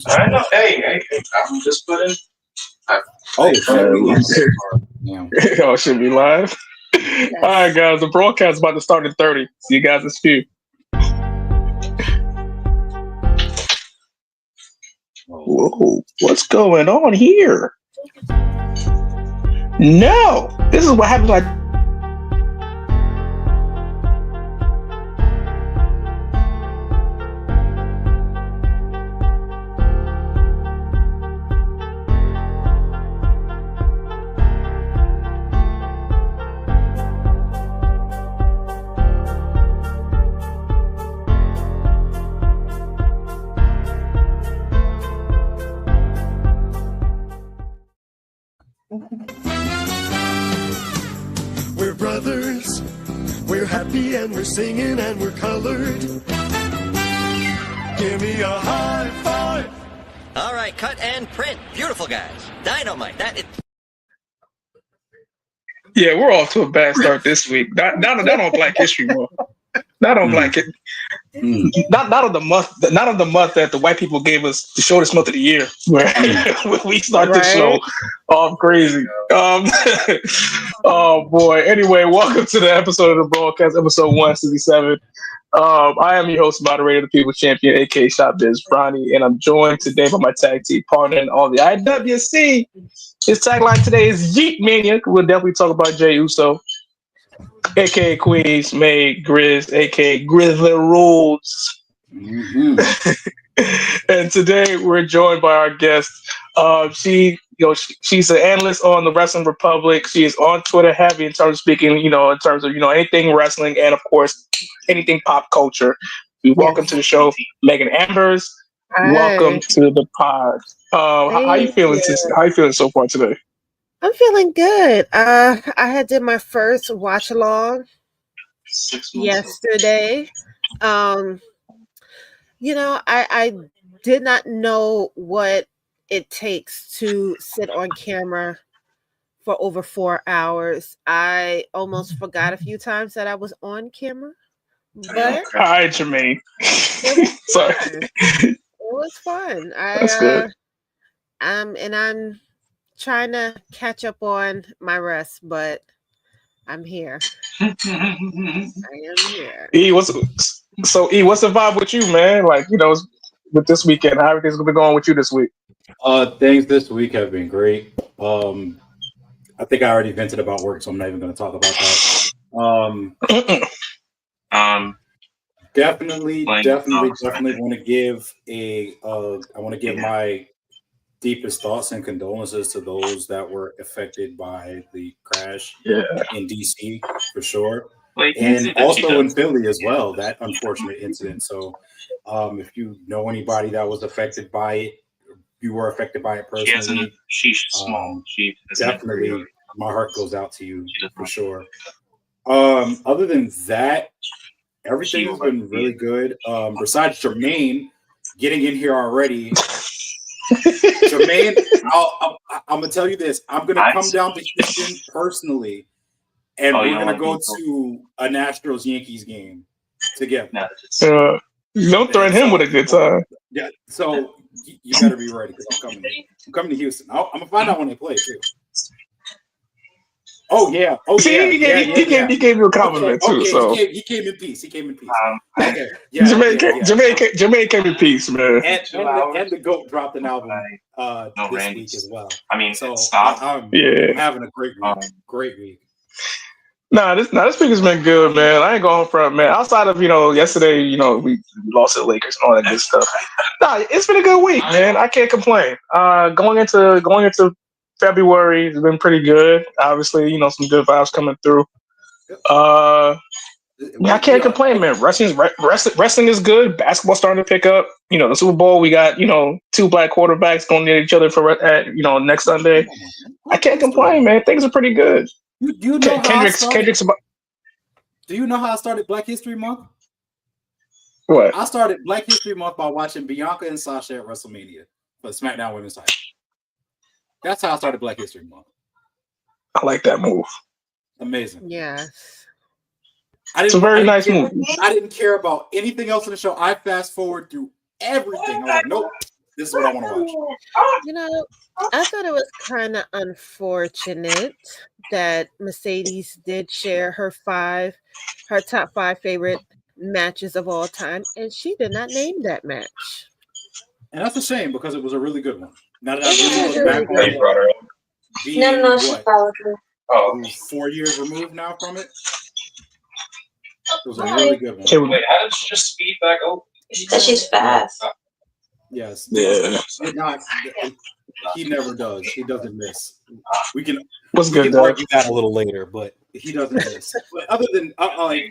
I know. Hey, I'm just putting. Oh, should be live. Yes. All right, guys. The broadcast is about to start in 30. See you guys in a few. Whoa, what's going on here? No, this is what happens when We're brothers, we're happy and we're singing and we're colored. Give me a high five. All right, cut and print. Beautiful, guys. Dynamite. That is. Yeah, we're off to a bad start this week. Not on Black History Month. Not on Black. Not on the month. Not on the month that the white people gave us the shortest month of the year, where we start the show off crazy. Oh boy. Anyway, welcome to the episode of the broadcast, episode 167. I am your host, moderator, the People's Champion, aka Shop Biz Bronny, and I'm joined today by my tag team partner and all the IWC. His tagline today is Yeet Mania. We'll definitely talk about Jey Uso, aka Queens, May, Grizz, aka Grizzly Rules. And today we're joined by our guest. She's an analyst on the Wrestling Republic. She is on Twitter heavy in terms of speaking, in terms of anything wrestling and of course anything pop culture. We welcome to the show Megan Ambers. Hi. Welcome to the pod. How you feeling? How you feeling so far today? I'm feeling good. I did my first watch along yesterday. I did not know what it takes to sit on camera for over 4 hours. I almost forgot a few times that I was on camera. But hi, Jermaine. Sorry. It was fun. That's good. I'm trying to catch up on my rest, but I'm here. I am here. What's the vibe with you, man? With this weekend, how everything's gonna be going with you this week? Things this week have been great. I think I already vented about work, so I'm not even going to talk about that. Definitely want to give my deepest thoughts and condolences to those that were affected by the crash in DC for sure, and also in Philly as well. That unfortunate incident. So, if you know anybody that was affected by it, you were affected by it personally. She's small. She definitely. My heart goes out to you for sure. Other than that, everything has been really good. Besides Jermaine getting in here already, Jermaine, I'm gonna tell you this. I'm gonna come down to Houston personally, and we're gonna go to a Astros Yankees game together. Don't threaten him with a good time. Yeah, so you better be ready because I'm coming to Houston. I'm gonna find out when they play too. Oh yeah. He gave you a compliment too. So he came in peace. Okay. Yeah. Jermaine came in peace, man. And the GOAT dropped an album this week as well. I'm having a great week. Nah, this week has been good, man. I ain't going front, man. Outside of yesterday, we lost to the Lakers and all that good stuff. Nah, it's been a good week, man. I can't complain. Going into February, it's been pretty good. Obviously, some good vibes coming through. I can't complain, man. Wrestling is good. Basketball starting to pick up. The Super Bowl, we got two black quarterbacks going near each other for next Sunday. I can't complain, man. Things are pretty good. Do you know Kendrick's Do you know how I started Black History Month? What? I started Black History Month by watching Bianca and Sasha at WrestleMania for SmackDown Women's title. That's how I started Black History Month. I like that move. Amazing. Yes. It's a very nice move. I didn't care about anything else in the show. I fast forward through everything. I was like, nope, This is what I want to watch. You know, I thought it was kind of unfortunate that Mercedes did share her top 5 favorite matches of all time, and she did not name that match. And that's a shame because it was a really good one. Now that It I really was look a back really on good it, brought her up. being No, she what, followed her. 4 years removed now from it, it was a Right. really good one. Wait, how did she just speed back over? Because she's fast. Yes. Yeah. He never does. He doesn't miss. We can What's good, Doug? argue that a little later, but he doesn't miss. But other than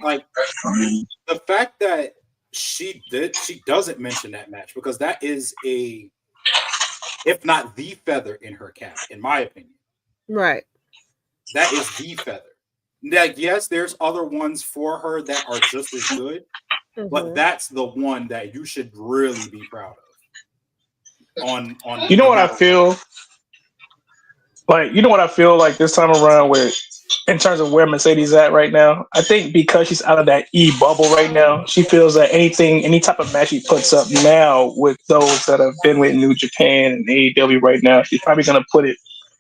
like the fact that she doesn't mention that match because that is if not the feather in her cap, in my opinion. Right. That is the feather. Like, yes, there's other ones for her that are just as good, but that's the one that you should really be proud of. On You know what I feel? Like, you know what I feel like this time around with, in terms of where Mercedes at right now? I think because she's out of that E bubble right now, she feels that any type of match she puts up now with those that have been with New Japan and AEW right now, she's probably going to put it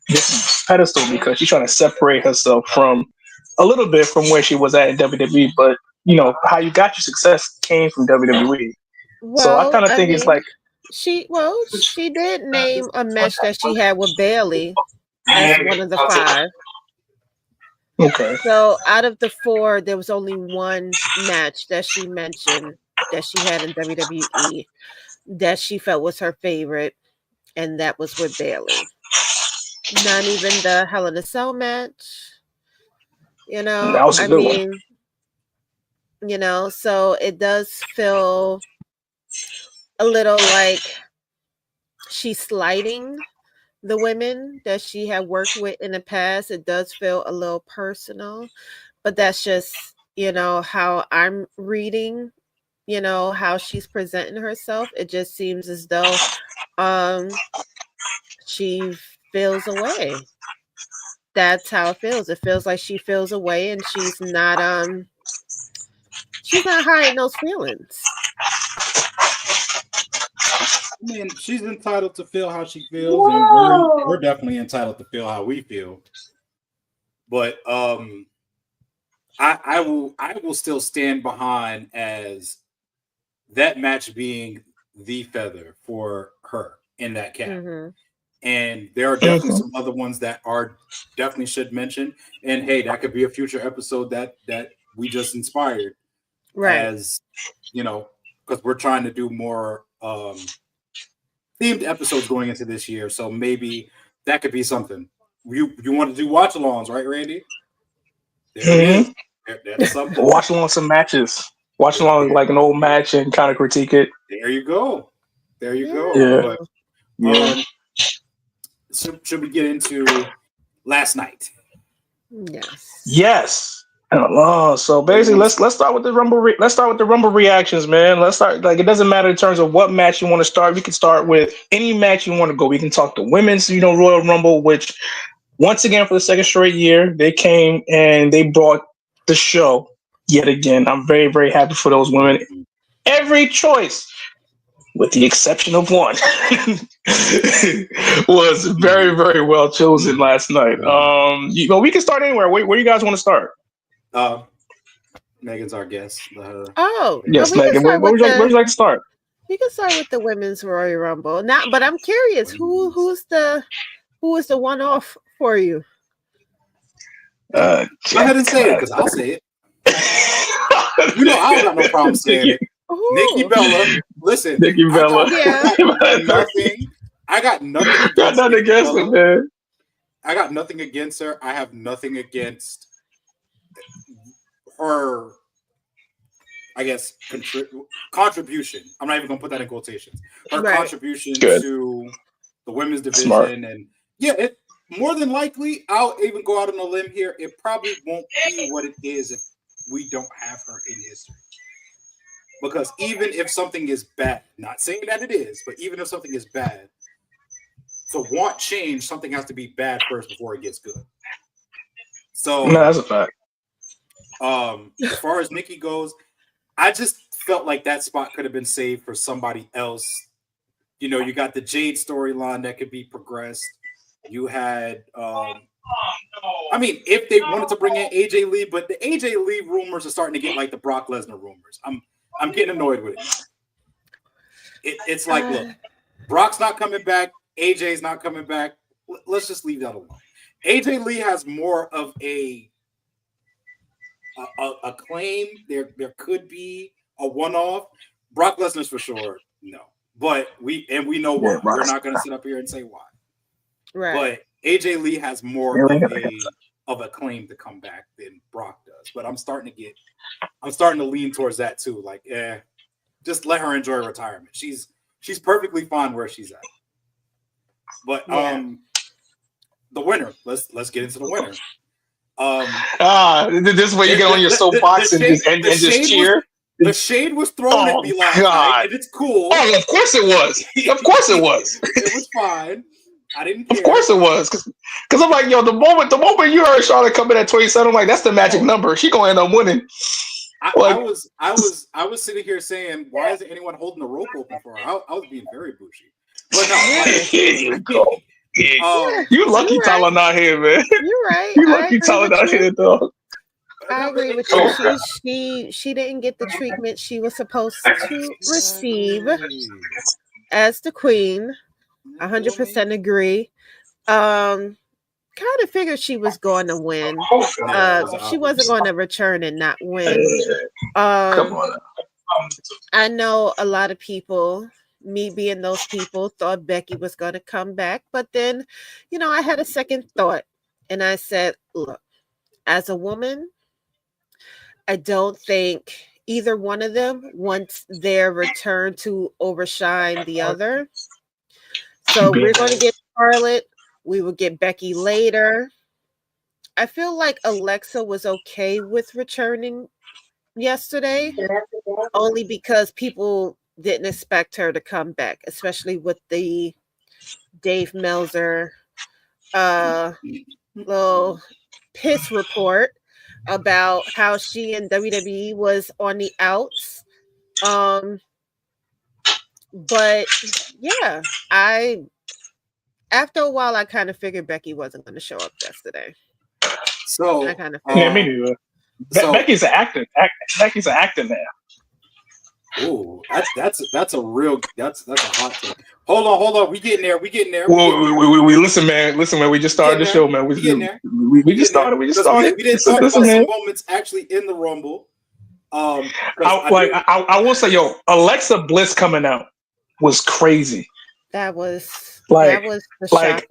this pedestal because she's trying to separate herself from a little bit from where she was at in WWE. But, you know, how you got your success came from WWE. Well, So I kind of think it's like, she did name a match that she had with Bailey as one of the 5. okay. So out of the 4, there was only one match that she mentioned that she had in WWE that she felt was her favorite, and that was with Bailey. Not even the Hell in a Cell match. You know, That was a good one. You know, so it does feel a little like she's slighting the women that she had worked with in the past. It does feel a little personal, but that's just, you know, how I'm reading, you know, how she's presenting herself. It just seems as though she feels away. That's how it feels. It feels like she feels away and she's not hiding those feelings. I mean, she's entitled to feel how she feels, and we're definitely entitled to feel how we feel. But I will still stand behind as that match being the feather for her in that cap. Mm-hmm. And there are definitely some other ones that are definitely should mention. And hey, that could be a future episode that we just inspired, right? As you know, because we're trying to do more themed episodes going into this year, so maybe that could be something. You want to do watch-alongs, right, Randy? There it is. That's something. Watch along some matches. Watch along like an old match and kind of critique it. There you go. There you go. Yeah. But, should we get into last night? Yes. So basically, let's start with the Rumble. Let's start with the Rumble reactions, man. Let's start. Like, it doesn't matter in terms of what match you want to start. We can start with any match you want to go. We can talk the women's, Royal Rumble, which once again for the second straight year they came and they brought the show yet again. I'm very, very happy for those women. Every choice, with the exception of one, was very, very well chosen last night. We can start anywhere. Where do you guys want to start? Megan's our guest. Yes, Megan. Where would you like to start? We can start with the women's Royal Rumble. Now, but I'm curious, who's the one off for you? Go ahead and say it, because I'll say it. I don't got no problem saying it. Nikki Bella. Listen, Nikki Bella. I got nothing. Got nothing against her, man. I got nothing against her. I have nothing against her, I guess, contribution. I'm not even going to put that in quotations. Her contribution to the women's division. Smart. And it more than likely, I'll even go out on a limb here. It probably won't be what it is if we don't have her in history. Because even if something is bad, not saying that it is, but even if something is bad, to want change, something has to be bad first before it gets good. So no, that's a fact. As far as Nikki goes, I just felt like that spot could have been saved for somebody else you got the Jade storyline that could be progressed. You had, I mean, if they wanted to bring in AJ Lee, but the AJ Lee rumors are starting to get like the Brock Lesnar rumors. I'm getting annoyed with it. It's like, look, Brock's not coming back. AJ's not coming back. Let's just leave that alone. AJ Lee has more of a claim. There could be a one-off. Brock Lesnar's for sure, no. But we know why. We're not going to sit up here and say why. Right. But AJ Lee has more of a claim to come back than Brock does. But I'm starting to lean towards that too. Like, just let her enjoy retirement. She's perfectly fine where she's at. But the winner. Let's get into the winner. This way you get on your soapbox and just cheer. The shade was thrown at me last night, and it's cool. Oh, of course it was. Of course it was. It was fine. I didn't care. Of course it was, because I'm like, yo, the moment you heard Charlotte come in at 27, I'm like, that's the magic number. She gonna end up winning. I was sitting here saying, why isn't anyone holding the rope open for her? I was being very bougie. But no, here you go. You lucky Tyler not here, man. You're right. You lucky Tyler not here, dog. I agree with you. She didn't get the treatment she was supposed to receive as the queen. 100% agree. Kind of figured she was going to win. She wasn't going to return and not win. Come on. I know a lot of people, me being those people, thought Becky was going to come back. But then, I had a second thought. And I said, look, as a woman, I don't think either one of them wants their return to overshine the other. So we're going to get Charlotte. We will get Becky later. I feel like Alexa was okay with returning yesterday, only because people didn't expect her to come back, especially with the Dave Meltzer little piss report about how she and WWE was on the outs. But yeah, after a while I kind of figured Becky wasn't going to show up yesterday. So I kind of me neither. Becky's an actor. Becky's an actor now. Ooh, that's a hot take. Hold on. We getting there. We listen, man. We just started the show, man. We just started. We didn't talk about some moments actually in the Rumble. I will say, Alexa Bliss coming out was crazy. That was the shock.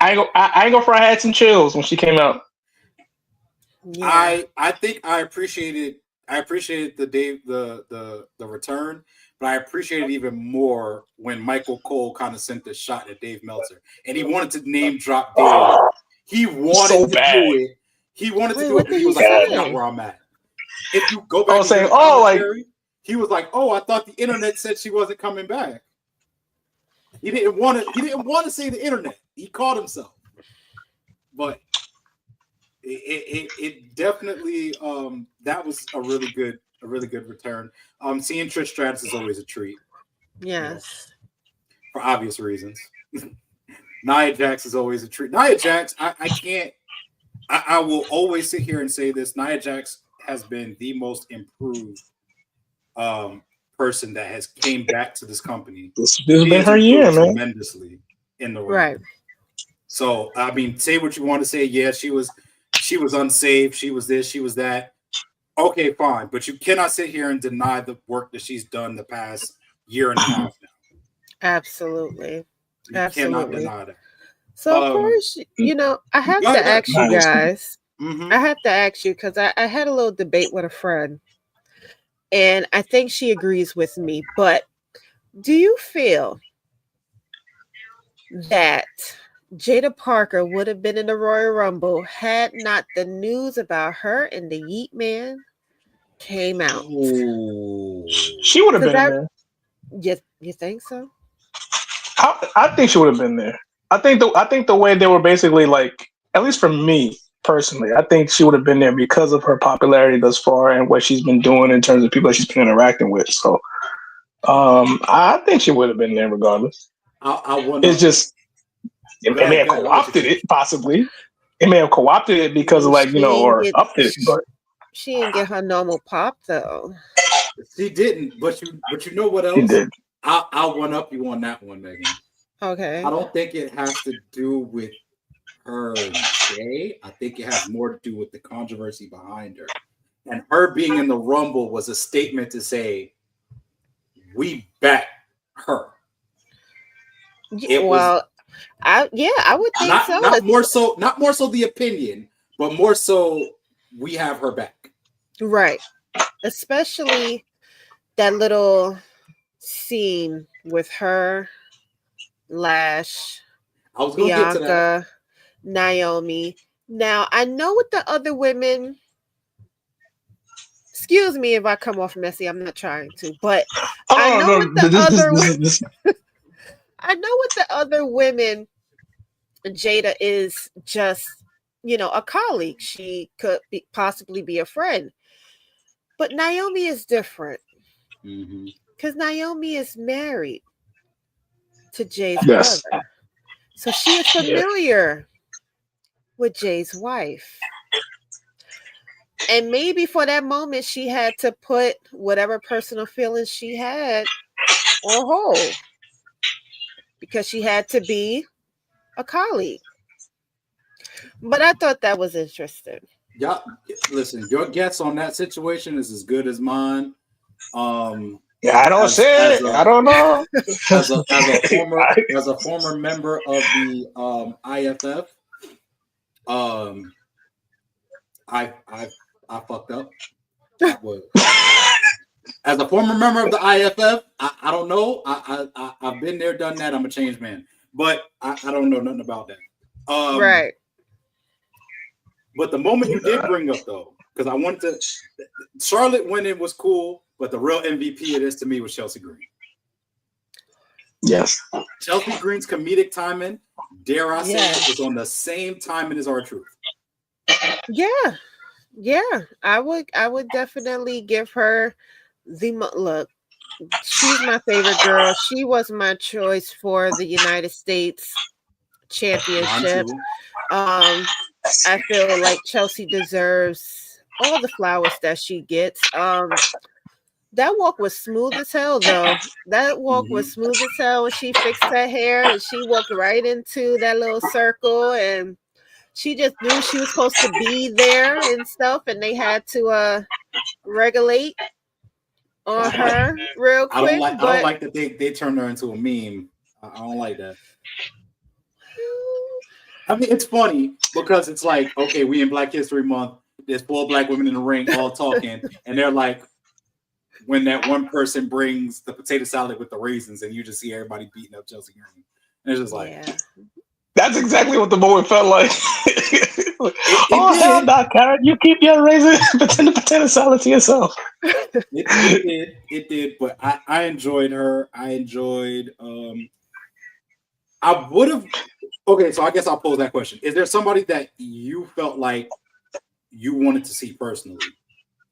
I ain't gonna I had some chills when she came out. Yeah. I think I appreciated the return, but I appreciated even more when Michael Cole kind of sent the shot at Dave Meltzer, and he wanted to name drop Dave. He wanted to do it. He wanted to do it, but he was like, "That's not where I'm at." If you go back, he was like, "Oh, I thought the internet said she wasn't coming back." He didn't want to say the internet. He caught himself, but it definitely that was a really good return. Seeing Trish Stratus is always a treat. Yes, for obvious reasons. Nia Jax is always a treat. Nia Jax, I will always sit here and say this. Nia Jax has been the most improved person that has came back to this company. This has been her year, man. Tremendously in the ring. Right. So I mean, say what you want to say. Yeah, she was unsafe. She was this. She was that. Okay, fine. But you cannot sit here and deny the work that she's done the past year and a half now. Absolutely. You cannot deny that. So of course, I have to ask you guys. I have to ask you because I had a little debate with a friend, and I think she agrees with me. But do you feel that Jada Parker would have been in the Royal Rumble had not the news about her and the Yeet Man came out? Ooh. She would have been there. You think so? I think she would have been there. I think the way they were basically like, at least for me personally, I think she would have been there because of her popularity thus far and what she's been doing in terms of people that she's been interacting with. So I think she would have been there regardless. It's just it may have co-opted it, possibly. It may have co-opted it because of or upped it, but she didn't get her normal pop though. She didn't, but you know what else? She did. I'll one up you on that one, Megan. Okay. I don't think it has to do with her gay. I think it has more to do with the controversy behind her. And her being in the Rumble was a statement to say, we back her. I would think so. Not more so the opinion, but more so we have her back. Right. Especially that little scene with her, Lash, Bianca, Naomi. Now, I know with the other women, excuse me if I come off messy, I'm not trying to, but I know with the other women, Jada is just, a colleague. She could possibly be a friend. But Naomi is different because Naomi is married to Jay's brother. So she is familiar with Jay's wife. And maybe for that moment, she had to put whatever personal feelings she had on hold because she had to be a colleague. But I thought that was interesting. Yeah, listen, your guess on that situation is as good as mine. I don't say it. I don't know. As a former member of the IFF, I fucked up. As a former member of the IFF, I don't know. I've been there, done that. I'm a changed man, but I don't know nothing about that. Right. But the moment you did bring up though, because I wanted to, Charlotte winning was cool, but the real MVP of this to me was Chelsea Green. Yes. Chelsea Green's comedic timing, dare I say, was on the same timing as R-Truth. Yeah. I would definitely give her the look. She's my favorite girl. She was my choice for the United States Championship. I feel like Chelsea deserves all the flowers that she gets. That walk was smooth as hell, though. That walk was smooth as hell when she fixed her hair and she walked right into that little circle and she just knew she was supposed to be there and stuff, and they had to regulate on her real quick. I don't like that they turned her into a meme. I don't like that. I mean, it's funny because it's like, okay, we in Black History Month. There's 4 black women in the ring all talking, and they're like, when that one person brings the potato salad with the raisins, and you just see everybody beating up Chelsea Green. And it's just like, that's exactly what the moment felt like. Hell no, Karen, you keep your raisins and potato salad to yourself. It did, but I enjoyed her. I enjoyed. I would have. Okay, so I guess I'll pose that question. Is there somebody that you felt like you wanted to see personally?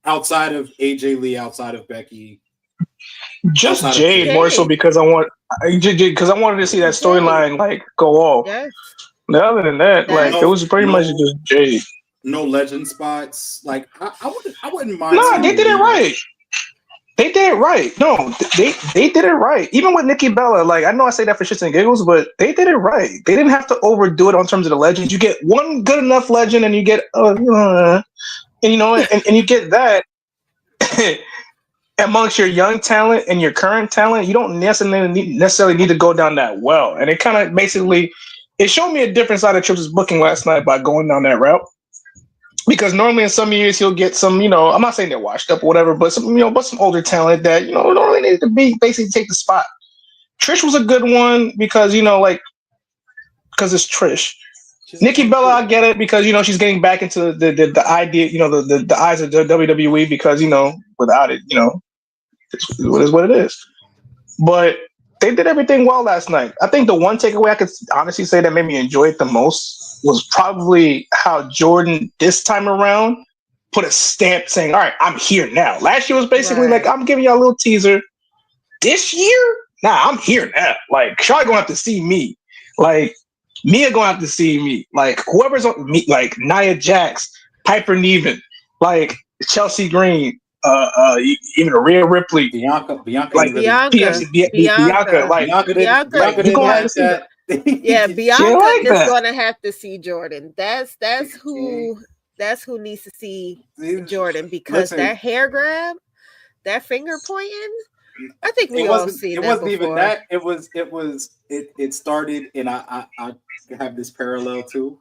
Outside of AJ Lee, outside of Becky? Just Jade, more so because I wanted to see that storyline go off. Yes. Other than that, it was pretty much just Jade. No legend spots. Like I wouldn't mind. No, they did it right. They did it right. No, they did it right. Even with Nikki Bella, I know I say that for shits and giggles, but they did it right. They didn't have to overdo it on terms of the legends. You get one good enough legend, and you get and you get that amongst your young talent and your current talent. You don't necessarily need to go down that well. And it kind of basically it showed me a different side of Trips' booking last night by going down that route. Because normally in some years he'll get some, I'm not saying they're washed up or whatever, but some, but some older talent that, don't really need to be basically take the spot. Trish was a good one because, because it's Trish. Nikki Bella, I get it because, she's getting back into the idea, the eyes of the WWE because, without it, it is what it is. But they did everything well last night. I think the one takeaway I could honestly say that made me enjoy it the most was probably how Jordan this time around put a stamp saying, all right, I'm here now. Last year was basically I'm giving y'all a little teaser. this year, nah, I'm here now. Like, Charlotte gonna have to see me. Like, Mia gonna have to see me. Like, whoever's on me, like Nia Jax, Piper Niven, like Chelsea Green, even Rhea Ripley, Bianca, like Bianca, Bianca, like Bianca, you gonna have to yes. see that. Yeah, Bianca like is that. gonna have to see Jordan. That's who needs to see Jordan, because that hair grab, that finger pointing, I think we all seen it that wasn't before. even that. It started, and I have this parallel too.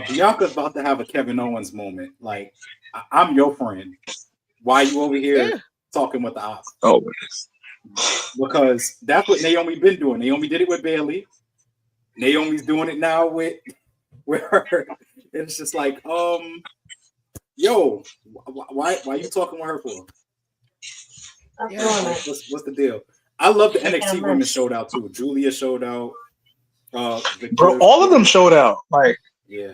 Bianca's about to have a Kevin Owens moment. Like, I'm your friend. Why you over here talking with the ops? Oh, because that's what Naomi been doing. Naomi did it with Bayley. Naomi's doing it now with her. It's just like, yo, why you talking with her for? What's the deal? I love the NXT women showed out too. Julia showed out. Bro, all of them showed out. Like, yeah,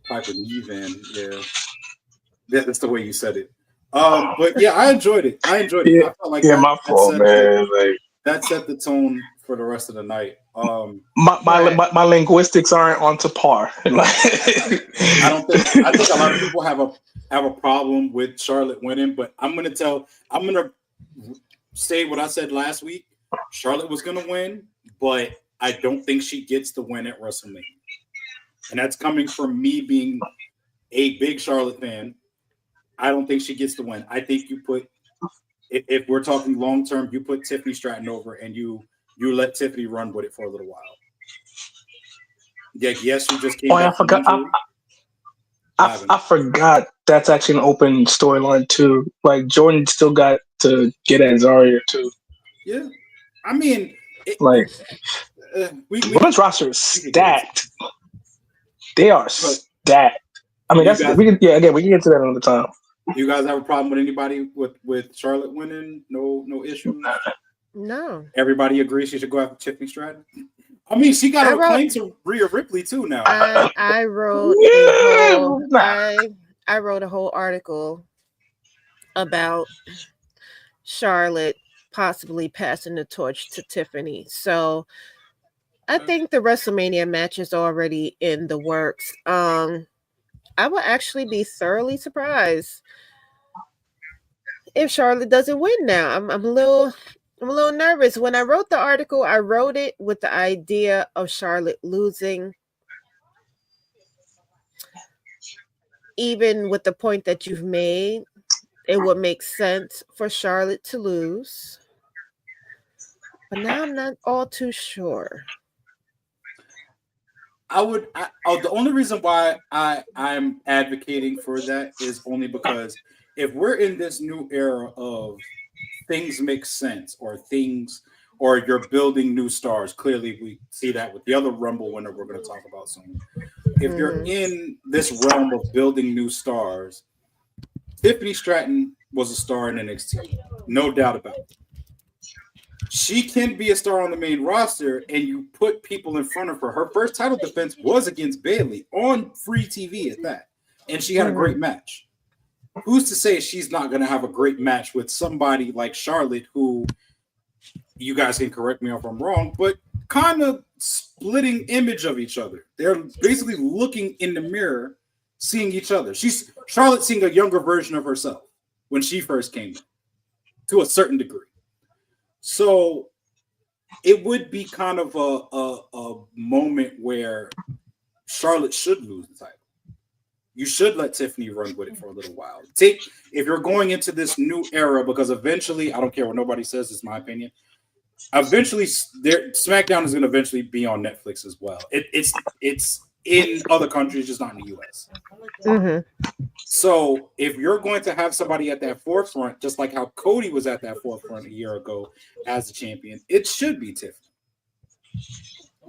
Piper Niven. Yeah, that's the way you said it. But yeah, I enjoyed it. I felt like my fault, man. That set the tone for the rest of the night. My linguistics aren't on to par. I think a lot of people have a problem with Charlotte winning, but I'm gonna say what I said last week. Charlotte was gonna win, but I don't think she gets the win at WrestleMania. And that's coming from me being a big Charlotte fan. I don't think she gets the win. I think you put, if we're talking long term, you put Tiffany Stratton over and you let Tiffany run with it for a little while. Yeah, yes, she just came back. I forgot that's actually an open storyline too. Like, Jordan still got to get at Zarya too. Yeah, I mean, women's roster is stacked. They are stacked. I mean, we can get to that another time. You guys have a problem with anybody with Charlotte winning? No issues. No. Everybody agrees she should go after Tiffany Stratton. I mean, she got a claim to Rhea Ripley too now. I wrote I wrote a whole article about Charlotte possibly passing the torch to Tiffany. So I think the WrestleMania match is already in the works. I would actually be thoroughly surprised if Charlotte doesn't win now. I'm a little nervous. When I wrote the article, I wrote it with the idea of Charlotte losing. Even with the point that you've made, it would make sense for Charlotte to lose. But now I'm not all too sure. The only reason why I'm advocating for that is only because if we're in this new era of things make sense, or you're building new stars, clearly we see that with the other Rumble winner we're going to talk about soon. If you're in this realm of building new stars, Tiffany Stratton was a star in NXT, no doubt about it. She can be a star on the main roster, and you put people in front of her. Her first title defense was against Bayley on free TV at that, and she had a great match. Who's to say she's not going to have a great match with somebody like Charlotte, who, you guys can correct me if I'm wrong, but kind of splitting image of each other. They're basically looking in the mirror, seeing each other. Charlotte seeing a younger version of herself when she first came in, to a certain degree. So it would be kind of a moment where Charlotte should lose the title. You should let Tiffany run with it for a little while. If you're going into this new era, because eventually, I don't care what nobody says, it's my opinion. Eventually, SmackDown is going to eventually be on Netflix as well. It's in other countries, just not in the US. Mm-hmm. So if you're going to have somebody at that forefront, just like how Cody was at that forefront a year ago as the champion, it should be Tiffany.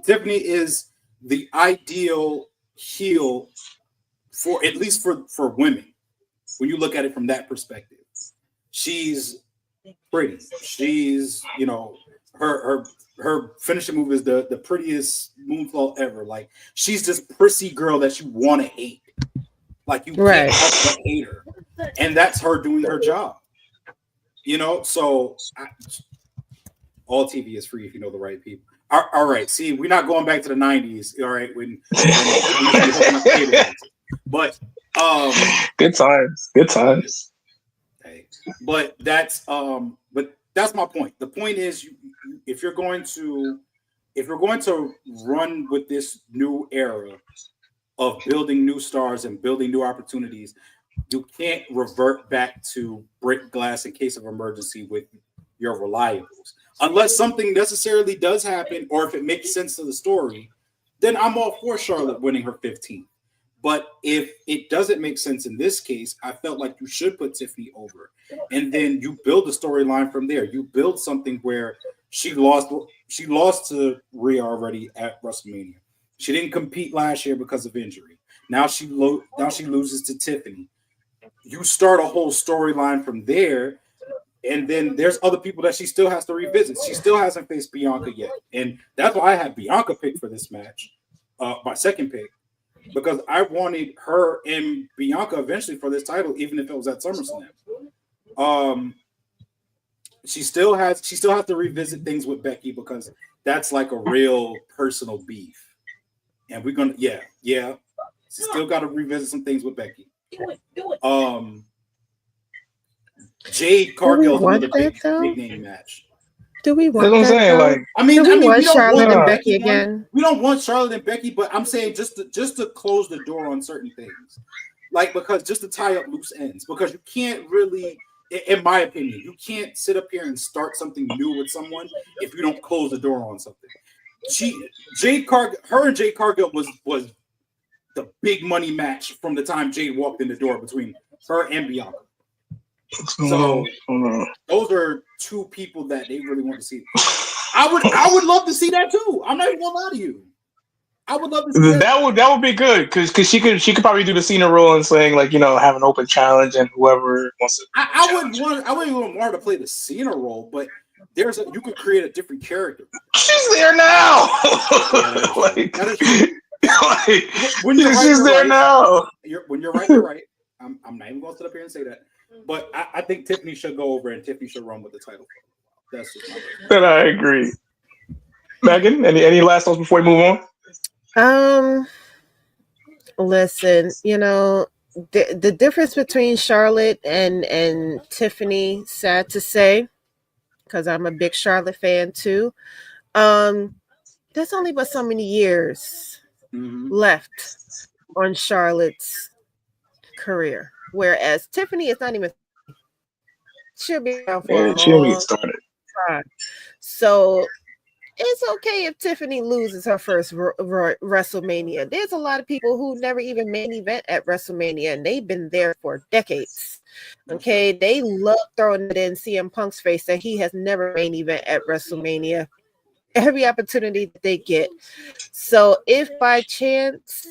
Tiffany is the ideal heel for, at least for women, when you look at it from that perspective. She's pretty. She's, her finishing move is the prettiest moonsault ever. Like, she's this prissy girl that you want to hate. Like, you can't help but hate her. And that's her doing her job. You know, so all TV is free if you know the right people. All right, see, we're not going back to the 90s. All right, when but good times. Hey, but that's my point. The point is, if you're going to run with this new era of building new stars and building new opportunities, you can't revert back to break glass in case of emergency with your reliables. Unless something necessarily does happen, or if it makes sense to the story, then I'm all for Charlotte winning her 15th. But if it doesn't make sense in this case, I felt like you should put Tiffany over. And then you build a storyline from there. You build something where she lost to Rhea already at WrestleMania. She didn't compete last year because of injury. Now she loses to Tiffany. You start a whole storyline from there. And then there's other people that she still has to revisit. She still hasn't faced Bianca yet. And that's why I had Bianca picked for this match, my second pick, because I wanted her and Bianca eventually for this title, even if it was at SummerSlam. She still has to revisit things with Becky because that's like a real personal beef. And we're gonna, yeah. She still got to revisit some things with Becky. Jade Cargill's another big name match. Do we want That's what I'm saying? though? Like, we don't want Charlotte and Becky Becky again. We don't want Charlotte and Becky, but I'm saying just to close the door on certain things, like because just to tie up loose ends, because you can't really, in my opinion, you can't sit up here and start something new with someone if you don't close the door on something. Her and Jade Cargill was the big money match from the time Jade walked in the door between her and Bianca. So those are two people that they really want to see. I would love to see that too. I'm not even gonna lie to you. I would love to see that would be good because she could probably do the Cena role and saying like have an open challenge and whoever wants to. I wouldn't even want her to play the Cena role, but you could create a different character. She's there now. When you're right, she's there now. When you're right, you're right. I'm not even gonna sit up here and say that. But I think Tiffany should go over and Tiffany should run with the title. That's just my opinion. Then I agree. Megan, any last thoughts before we move on? Listen, the difference between Charlotte and Tiffany, sad to say, because I'm a big Charlotte fan too. There's only but so many years left on Charlotte's career. Whereas Tiffany is not even, she'll be around for a long time. So it's okay if Tiffany loses her first WrestleMania. There's a lot of people who never even main event at WrestleMania, and they've been there for decades. Okay, they love throwing it in CM Punk's face that he has never main event at WrestleMania. Every opportunity that they get. So if by chance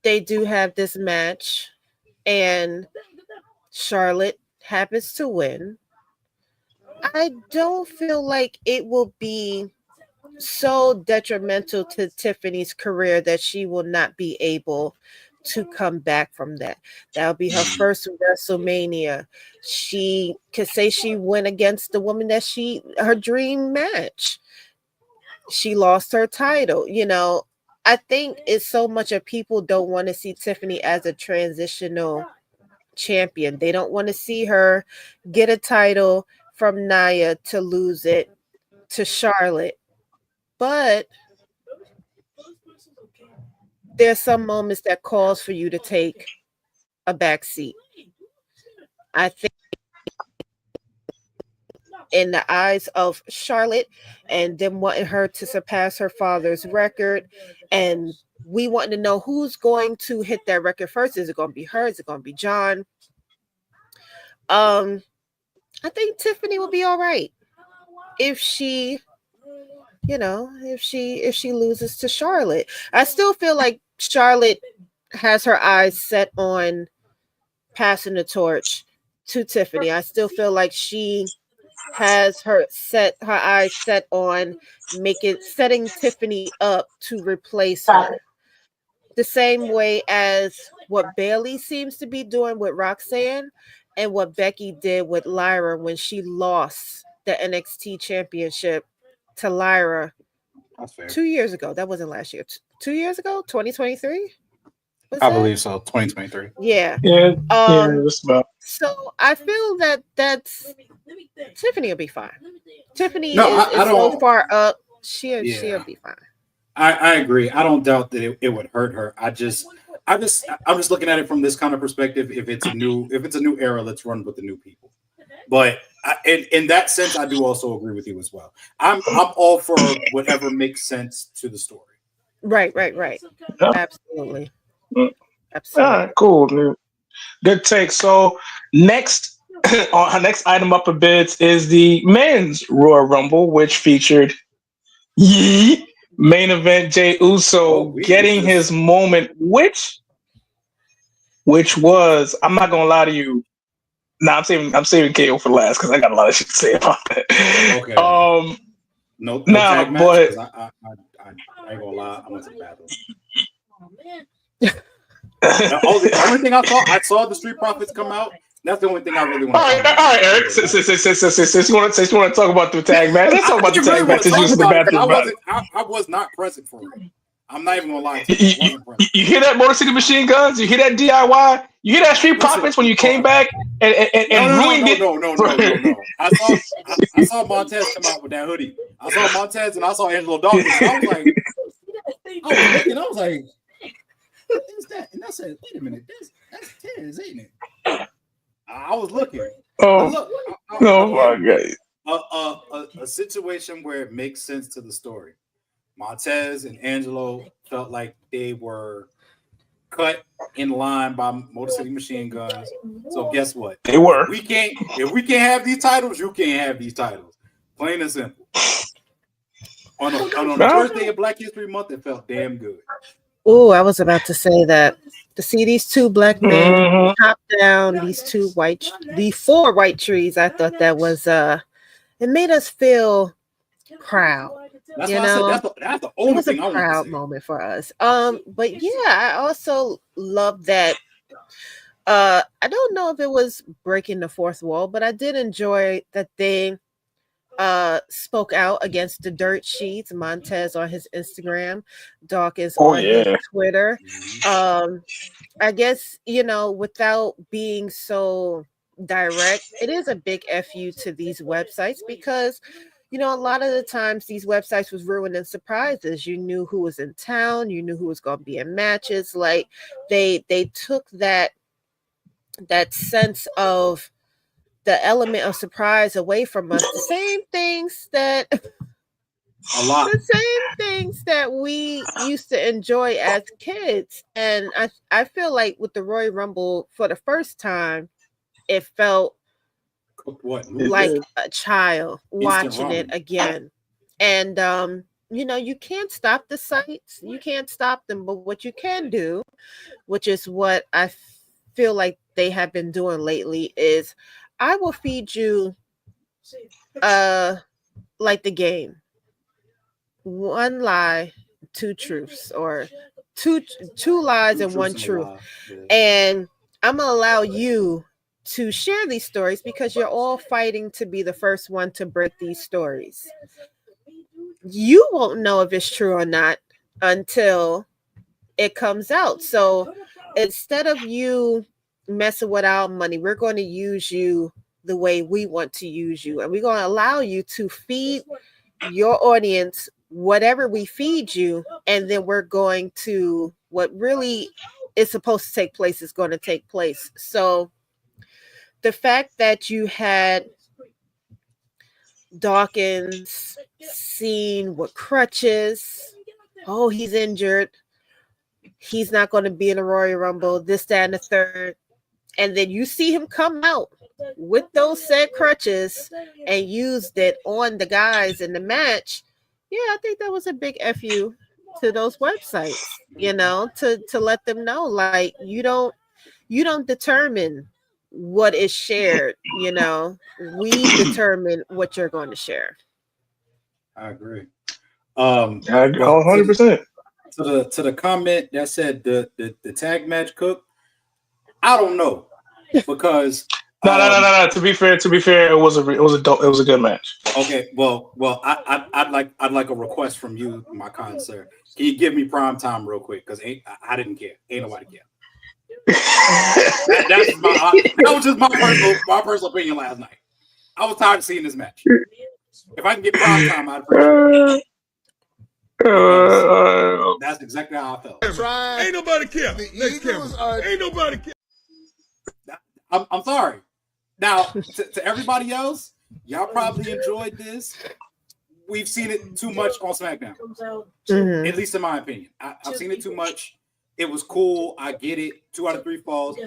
they do have this match and Charlotte happens to win, I don't feel like it will be so detrimental to Tiffany's career that she will not be able to come back from that. That'll be her first WrestleMania. She could say she went against the woman that her dream match. She lost her title, I think it's so much of people don't want to see Tiffany as a transitional champion. They don't want to see her get a title from Nia to lose it to Charlotte. But there's some moments that calls for you to take a back seat. I think in the eyes of Charlotte and them wanting her to surpass her father's record, and we want to know who's going to hit that record first. Is it going to be her? Is it going to be John? I think Tiffany will be all right if she loses to Charlotte. I still feel like Charlotte has her eyes set on passing the torch to Tiffany. I still feel like she has her eyes set on setting Tiffany up to replace her. The same way as what Bayley seems to be doing with Roxanne, and what Becky did with Lyra when she lost the NXT championship to Lyra That's fair. 2 years ago. That wasn't last year. 2 years ago, 2023. I believe so. 2023. Yeah. Yeah, Um. just about. So I feel that's Tiffany will be fine. Tiffany No, is I so don't. far up. She'll Yeah. be fine. I agree. I don't doubt that it would hurt her. I'm just looking at it from this kind of perspective. If it's a new era, let's run with the new people. But in that sense, I do also agree with you as well. I'm all for whatever makes sense to the story. Right. Yeah. Absolutely. All Absolutely. right, cool, dude. Good take. So next, our next item up a bit is the men's Royal Rumble, which featured Yee main event Jey Uso getting his moment, which was, I'm not gonna lie to you. Nah, I'm saving KO for last because I got a lot of shit to say about that. Okay. No nah, tag match. but I ain't gonna lie. I went to the bathroom. The only thing I saw the Street Profits come out. That's the only thing I really want. All right, Eric. Since you want to talk about the tag match, let's talk about the tag match. Since you was in the bathroom, I was not present for it. I'm not even gonna lie to you. You hear that Motor City Machine Guns? You hear that DIY? You hear that Street Profits when you came back and ruined it? No. I saw Montez come out with that hoodie. I saw Montez and I saw Angelo Dawkins. I was like, what is that? And I said, wait a minute, that's Tez, ain't it? I was looking. Oh my God. A situation where it makes sense to the story. Montez and Angelo felt like they were cut in line by Motor City Machine Guns. So guess what? They were. If we can't have these titles, you can't have these titles. Plain and simple. On the first day of Black History Month, it felt damn good. Oh, I was about to say that. To see these two black men top down the four white trees, I thought that was it made us feel proud. That's why I said that's the only thing I want to say. It was a proud moment for us. But yeah, I also love that. I don't know if it was breaking the fourth wall, but I did enjoy that they spoke out against the dirt sheets. Montez on his Instagram, Dawkins on his Twitter. I guess, without being so direct, it is a big FU to these websites because, a lot of the times these websites was ruining surprises. You knew who was in town, you knew who was going to be in matches. Like they took that sense of the element of surprise away from us. The same things that we used to enjoy as kids. And I feel like with the Royal Rumble, for the first time, it felt like a child watching it again. And you can't stop the sites, you can't stop them, but what you can do, which is what I feel like they have been doing lately, is I will feed you like the game. One lie, two truths, or two lies and one truth. And I'm gonna allow you to share these stories because you're all fighting to be the first one to break these stories. You won't know if it's true or not until it comes out. So instead of you messing with our money, we're going to use you the way we want to use you, and we're going to allow you to feed your audience whatever we feed you, and then we're going to, what really is supposed to take place is going to take place. So the fact that you had Dawkins seen with crutches, oh, he's injured, he's not going to be in a Royal Rumble, this, that, and the third, and then you see him come out with those said crutches and used it on the guys in the match. Yeah, I think that was a big FU to those websites, to let them know, like, you don't determine what is shared, we determine what you're going to share. I agree. 100%. To the comment that said the tag match cook, I don't know, because No. To be fair, it was a good match. Okay, well, I'd like a request from you, my kind sir. Can you give me prime time real quick? Because I didn't care. Ain't nobody care. That was just my personal opinion last night. I was tired of seeing this match. If I can get prime time, I'd appreciate it. That's exactly how I felt. Ain't nobody care. Ain't nobody care. I'm sorry. Now, to everybody else, y'all probably enjoyed this. We've seen it too much on SmackDown. Mhm. At least in my opinion. I've seen it too much. It was cool. I get it. 2 out of 3 falls.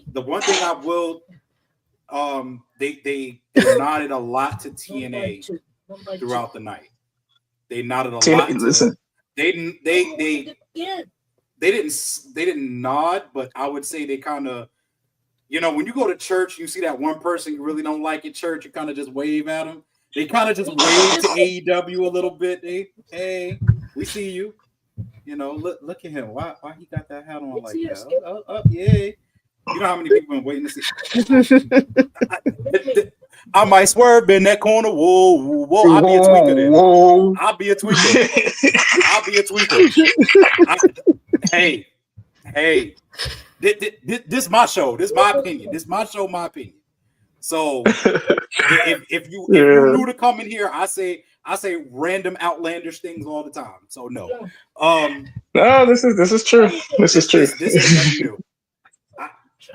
The one thing I will, they nodded a lot to TNA throughout the night. They nodded a lot. Listen, They didn't nod, but I would say they kind of, when you go to church, you see that one person you really don't like at church, you kind of just wave at them. They kind of just wave to AEW a little bit. Hey, we see you. Look at him. Why he got that hat on like that? Yeah. You know how many people been waiting to see? I might swerve in that corner. Whoa. I'll be a tweaker then. I'll be a tweaker. Hey. This is my show. This is my opinion. This is my show, my opinion. So if you new to come in here, I say random outlandish things all the time. So no. No, this is true. This is true. This is nothing new.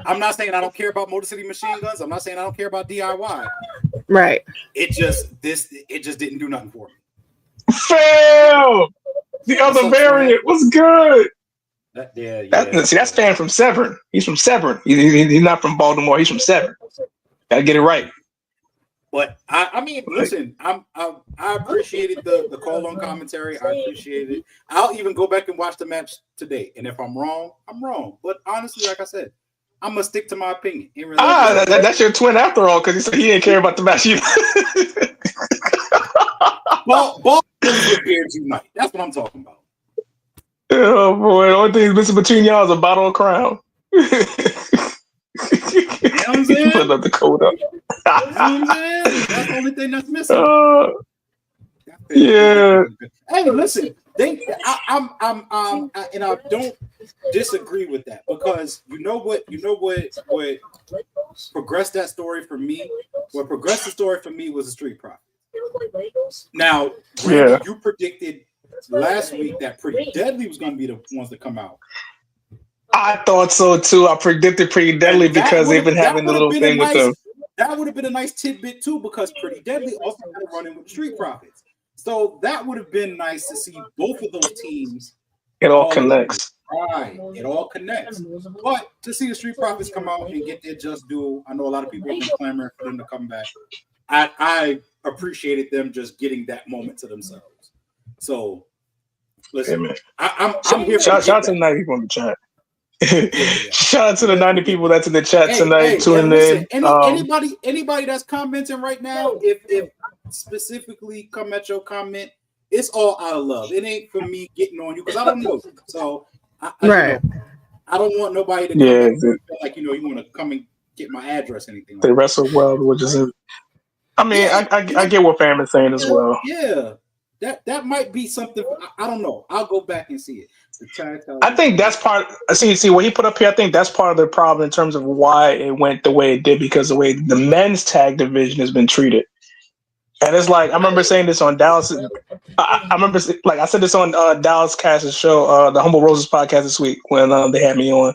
I'm not saying I don't care about Motor City Machine Guns. I'm not saying I don't care about DIY. Right. It just didn't do nothing for me. Fail. The other variant was good. See, that's fan from Severn. He's from Severn. He's not from Baltimore. He's from Severn. Gotta get it right. But I mean, listen, I appreciated the call on commentary. I appreciated it. I'll even go back and watch the match today. And if I'm wrong, I'm wrong. But honestly, like I said, I'm gonna stick to my opinion. That's your twin after all, because he said he didn't care about the match either. Ball with beards unite. That's what I'm talking about. Oh boy, the only thing missing between y'all is a bottle of Crown. You know what I'm saying? Put up the code up. You know what I'm saying? That's the only thing that's missing. Yeah. Hey, listen. I'm and I don't disagree with that, because you know what progressed that story for me. What progressed the story for me was the Street Profits. Now, Randy, you predicted last week that Pretty Deadly was going to be the ones to come out. I thought so too. I predicted Pretty Deadly because they've been having a little thing with them. That would have been a nice tidbit too, because Pretty Deadly also had a run-in with Street Profits. So that would have been nice to see both of those teams. It all connects. Right, it all connects. But to see the Street Profits come out and get their just due, I know a lot of people have been clamoring for them to come back. I appreciated them just getting that moment to themselves. So, listen, I'm here. Shout out to the 90 people in the chat. Shout out to the 90 people that's in the chat tonight tuning in. Anybody that's commenting right now, if specifically come at your comment, it's all out of love. It ain't for me getting on you, because I don't know. So I don't want nobody to come and feel like you want to come and get my address or anything. They wrestle well, which is I get what fam is saying as well. Yeah. That might be something. I don't know. I'll go back and see it. I think that's part. See what he put up here. I think that's part of the problem in terms of why it went the way it did, because the way the men's tag division has been treated. And it's like, I remember saying this on Dallas. I remember, like, I said this on Dallas Cass's show, the Humble Roses podcast this week when they had me on.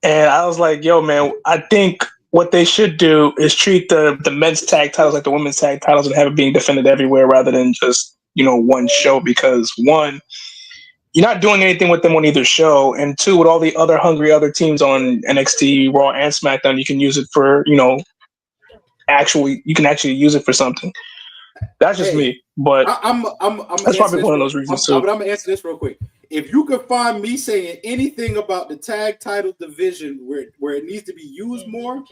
And I was like, yo, man, I think what they should do is treat the men's tag titles like the women's tag titles and have it being defended everywhere rather than just, one show. Because one, you're not doing anything with them on either show. And two, with all the other teams on NXT, Raw, and SmackDown, you can use it for, you can actually use it for something. That's just me, but that's probably one of those reasons too. But I'm gonna answer this real quick. If you can find me saying anything about the tag title division where it needs to be used more,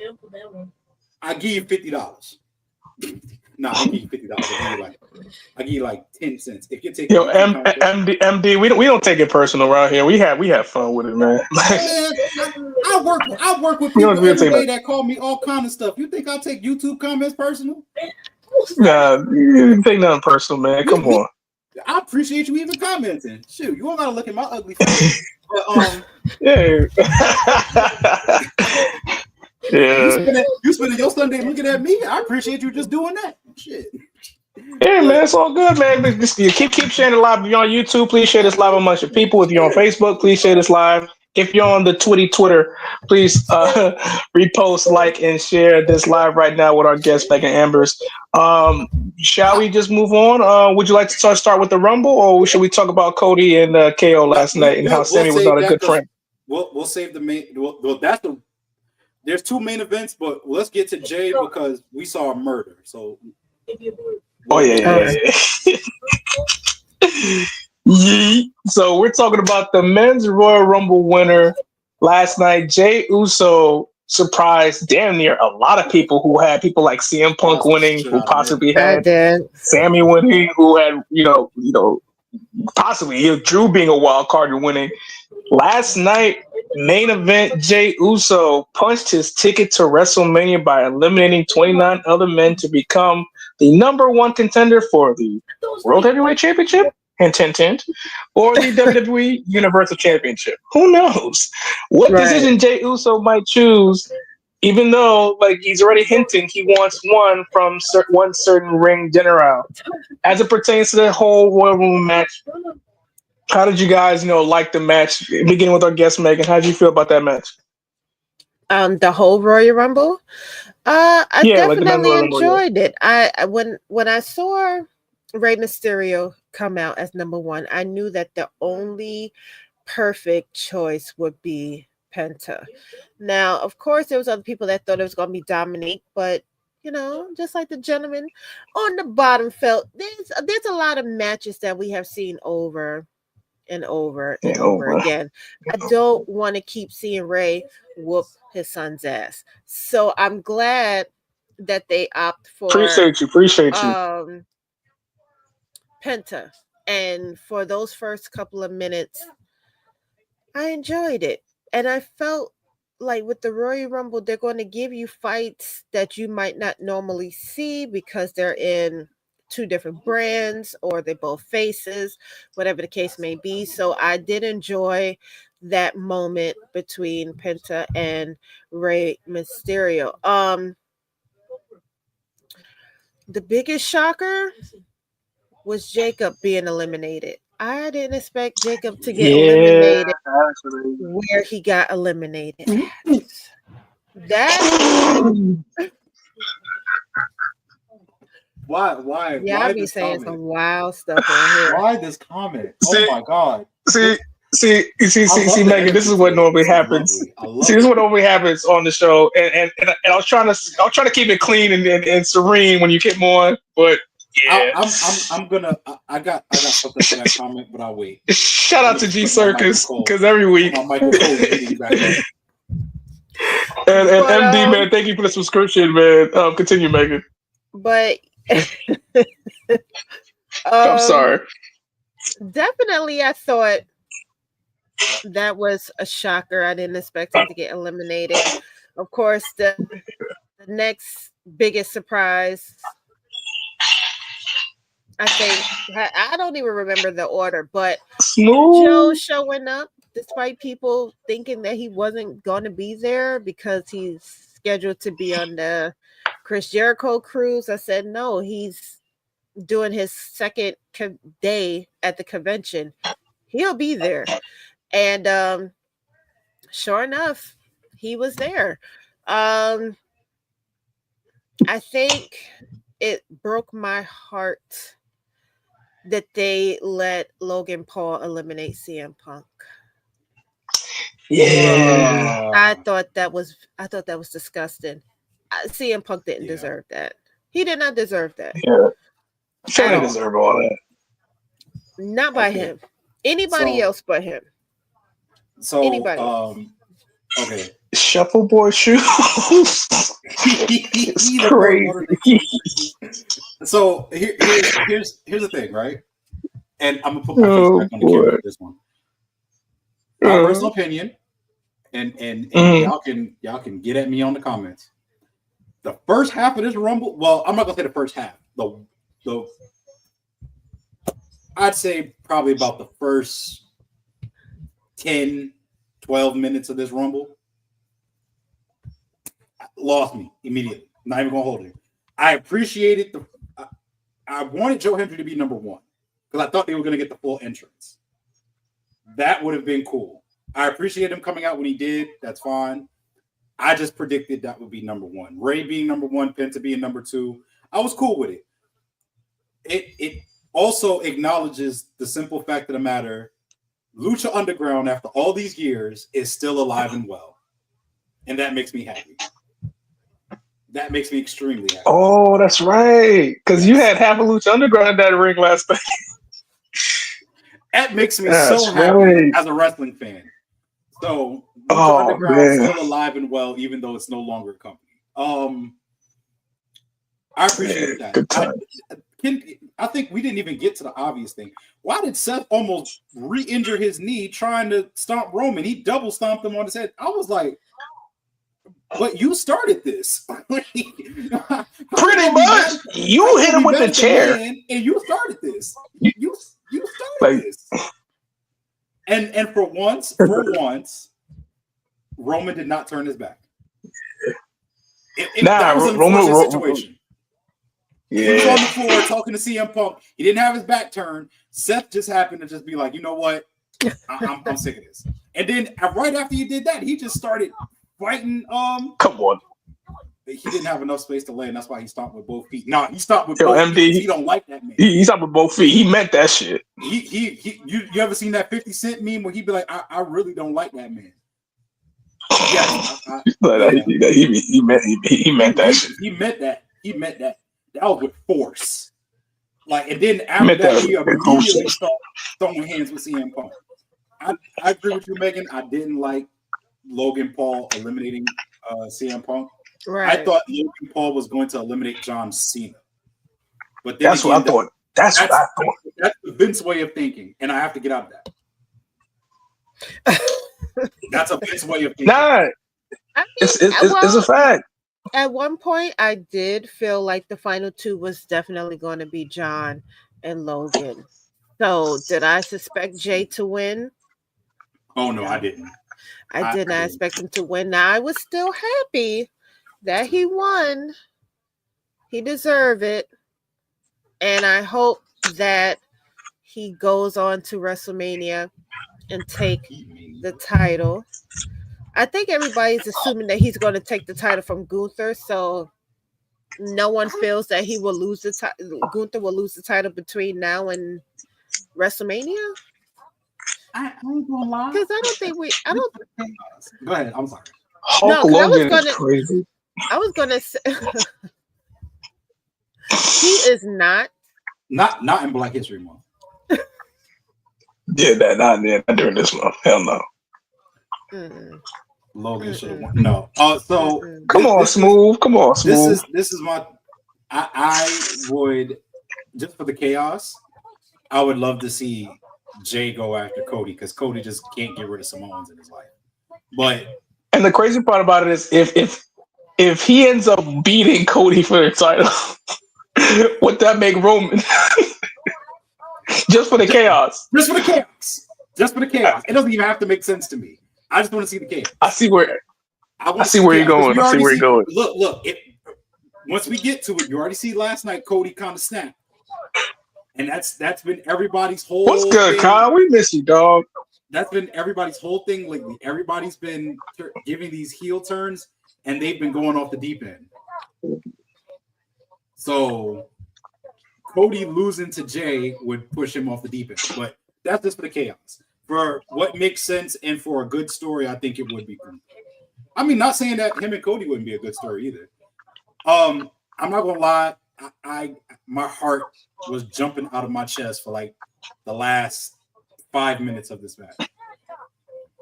I give you $50. No, I give you $50. I give you like 10 cents. If you take MD, we don't take it personal around here. We have fun with it, man. I I work with You people don't have to every say day that call me all kind of stuff. You think I'll take YouTube comments personal? Nah, you didn't take nothing personal, man. Come on. I appreciate you even commenting. Shoot, you don't gotta look at my ugly face. But, Yeah. you spending your Sunday looking at me. I appreciate you just doing that. Shit. Yeah, man, it's all good, man. But just keep sharing it live. If you're on YouTube, please share this live amongst your people. If you're on Facebook, please share this live. If you're on the Twitter, please repost, like, and share this live right now with our guest, Megan Ambers. Shall we just move on? Would you like to start with the Rumble, or should we talk about Cody and KO last night and how Sammy was not a good friend? We'll save the main. Well, there's two main events, but let's get to Jay because we saw a murder. So. Yeah. So we're talking about the men's Royal Rumble winner last night. Jey Uso surprised damn near a lot of people who had people like CM Punk winning, who possibly had Sammy winning, who had possibly Drew being a wild card and winning. Last night, main event, Jey Uso punched his ticket to WrestleMania by eliminating 29 other men to become the number one contender for the World Heavyweight Championship, hint, or the WWE Universal Championship. Who knows what decision Jey Uso might choose, even though he's already hinting he wants one from one certain ring general. As it pertains to the whole Royal Rumble match, how did you guys, like the match? Beginning with our guest Megan, how did you feel about that match? The whole Royal Rumble. I definitely enjoyed it. When I saw Rey Mysterio come out as number one, I knew that the only perfect choice would be Penta. Now, of course, there was other people that thought it was going to be Dominique, but just like the gentleman on the bottom felt, there's a lot of matches that we have seen over and over and over again. I don't want to keep seeing Ray whoop his son's ass. So I'm glad that they opt for appreciate you. Penta. And for those first couple of minutes, I enjoyed it. And I felt like with the Royal Rumble, they're going to give you fights that you might not normally see because they're in two different brands or they're both faces, whatever the case may be. So I did enjoy that moment between Penta and Rey Mysterio. The biggest shocker was Jacob being eliminated. I didn't expect Jacob to get eliminated where he got eliminated. Why? Yeah, I be saying some wild stuff on here. Why this comment? Oh my God. See, Megan, this is what normally happens. This is what normally happens on the show, and I was trying to keep it clean and serene when you came on, but yeah. I got something for that comment, but I'll wait. Shout out to G Circus because every week. And MD, man, thank you for the subscription, man. Continue, Megan. But I'm sorry. Definitely, I thought that was a shocker. I didn't expect him to get eliminated. Of course, the next biggest surprise, I think, I don't even remember the order, but Joe showing up despite people thinking that he wasn't going to be there because he's scheduled to be on the Chris Jericho cruise. I said, no, he's doing his second day at the convention. He'll be there. And sure enough, he was there. I think it broke my heart that they let Logan Paul eliminate CM Punk. Yeah. I thought that was disgusting. CM Punk didn't deserve that. He did not deserve that. Yeah. He didn't deserve all that. Not by him. Anybody else but him. So anybody. Okay. Shuffle boy shoes. It's crazy. So here's the thing, right? And I'm gonna put my face back on the camera with this one. My personal opinion, and y'all can get at me on the comments. The first half of this Rumble, well, I'm not gonna say the first half. The I'd say probably about the first 10, 12 minutes of this Rumble lost me immediately. Not even gonna hold it. I appreciated I wanted Joe Hendry to be number one because I thought they were gonna get the full entrance. That would have been cool. I appreciate him coming out when he did. That's fine. I just predicted that would be number one. Ray being number one, Penta being number two. I was cool with it. It also acknowledges the simple fact of the matter. Lucha Underground, after all these years, is still alive and well. And that makes me happy. That makes me extremely happy. Oh, that's right. Because you had half of Lucha Underground in that ring last night. That makes me so happy as a wrestling fan. So Lucha Underground is still alive and well, even though it's no longer a company. I appreciate that. I think we didn't even get to the obvious thing. Why did Seth almost re-injure his knee trying to stomp Roman? He double stomped him on his head. I was like, but you started this. Pretty much. You hit him with the chair. And you started this. You started this. And for once, Roman did not turn his back. That was an unfortunate situation. Yeah. He was on the floor talking to CM Punk. He didn't have his back turned. Seth just happened to just be like, you know what? I'm sick of this. And then right after he did that, he just started fighting. Come on. He didn't have enough space to land. That's why he stopped with both feet. He stopped with both MD, feet. He don't like that man. He stopped with both feet. He meant that shit. You ever seen that 50 Cent meme where he'd be like, I really don't like that man. Yeah, he meant that shit. He meant that. He meant that. That was with force. And then after that, he immediately started throwing hands with CM Punk. I agree with you, Megan. I didn't like Logan Paul eliminating CM Punk. Right. I thought Logan Paul was going to eliminate John Cena. But that's what I thought. That's what I thought. That's the Vince way of thinking, and I have to get out of that. That's a Vince way of thinking. Nah, it's a fact. At one point, I did feel like the final two was definitely going to be John and Logan. So, did I suspect Jay to win? Oh, no, I didn't. I did not expect him to win. Now, I was still happy that he won. He deserved it. And I hope that he goes on to WrestleMania and take the title. I think everybody's assuming that he's going to take the title from Gunther, so no one feels that he will lose the title. Gunther will lose the title between now and WrestleMania. I ain't gonna lie, because I don't think I don't. Go ahead. I'm sorry. Hulk Logan is crazy. I was gonna say he is not in Black History Month. Yeah, not during this month. Hell no. Logan should have won. No. So come on, Smooth. This is my. I would, just for the chaos, I would love to see Jay go after Cody because Cody just can't get rid of Samoans in his life. And the crazy part about it is if he ends up beating Cody for the title, would that make Roman? Just for the chaos. Just for the chaos. It doesn't even have to make sense to me. I just want to see the chaos. I see where you're going. Look. Once we get to it, you already see last night Cody kind of snapped, and that's been everybody's whole. What's good, thing. Kyle? We miss you, dog. That's been everybody's whole thing lately. Everybody's been giving these heel turns, and they've been going off the deep end. So Cody losing to Jay would push him off the deep end, but that's just for the chaos. For what makes sense and for a good story, I think it would be good. I mean, not saying that him and Cody wouldn't be a good story either. I'm not gonna lie, my heart was jumping out of my chest for like the last 5 minutes of this match.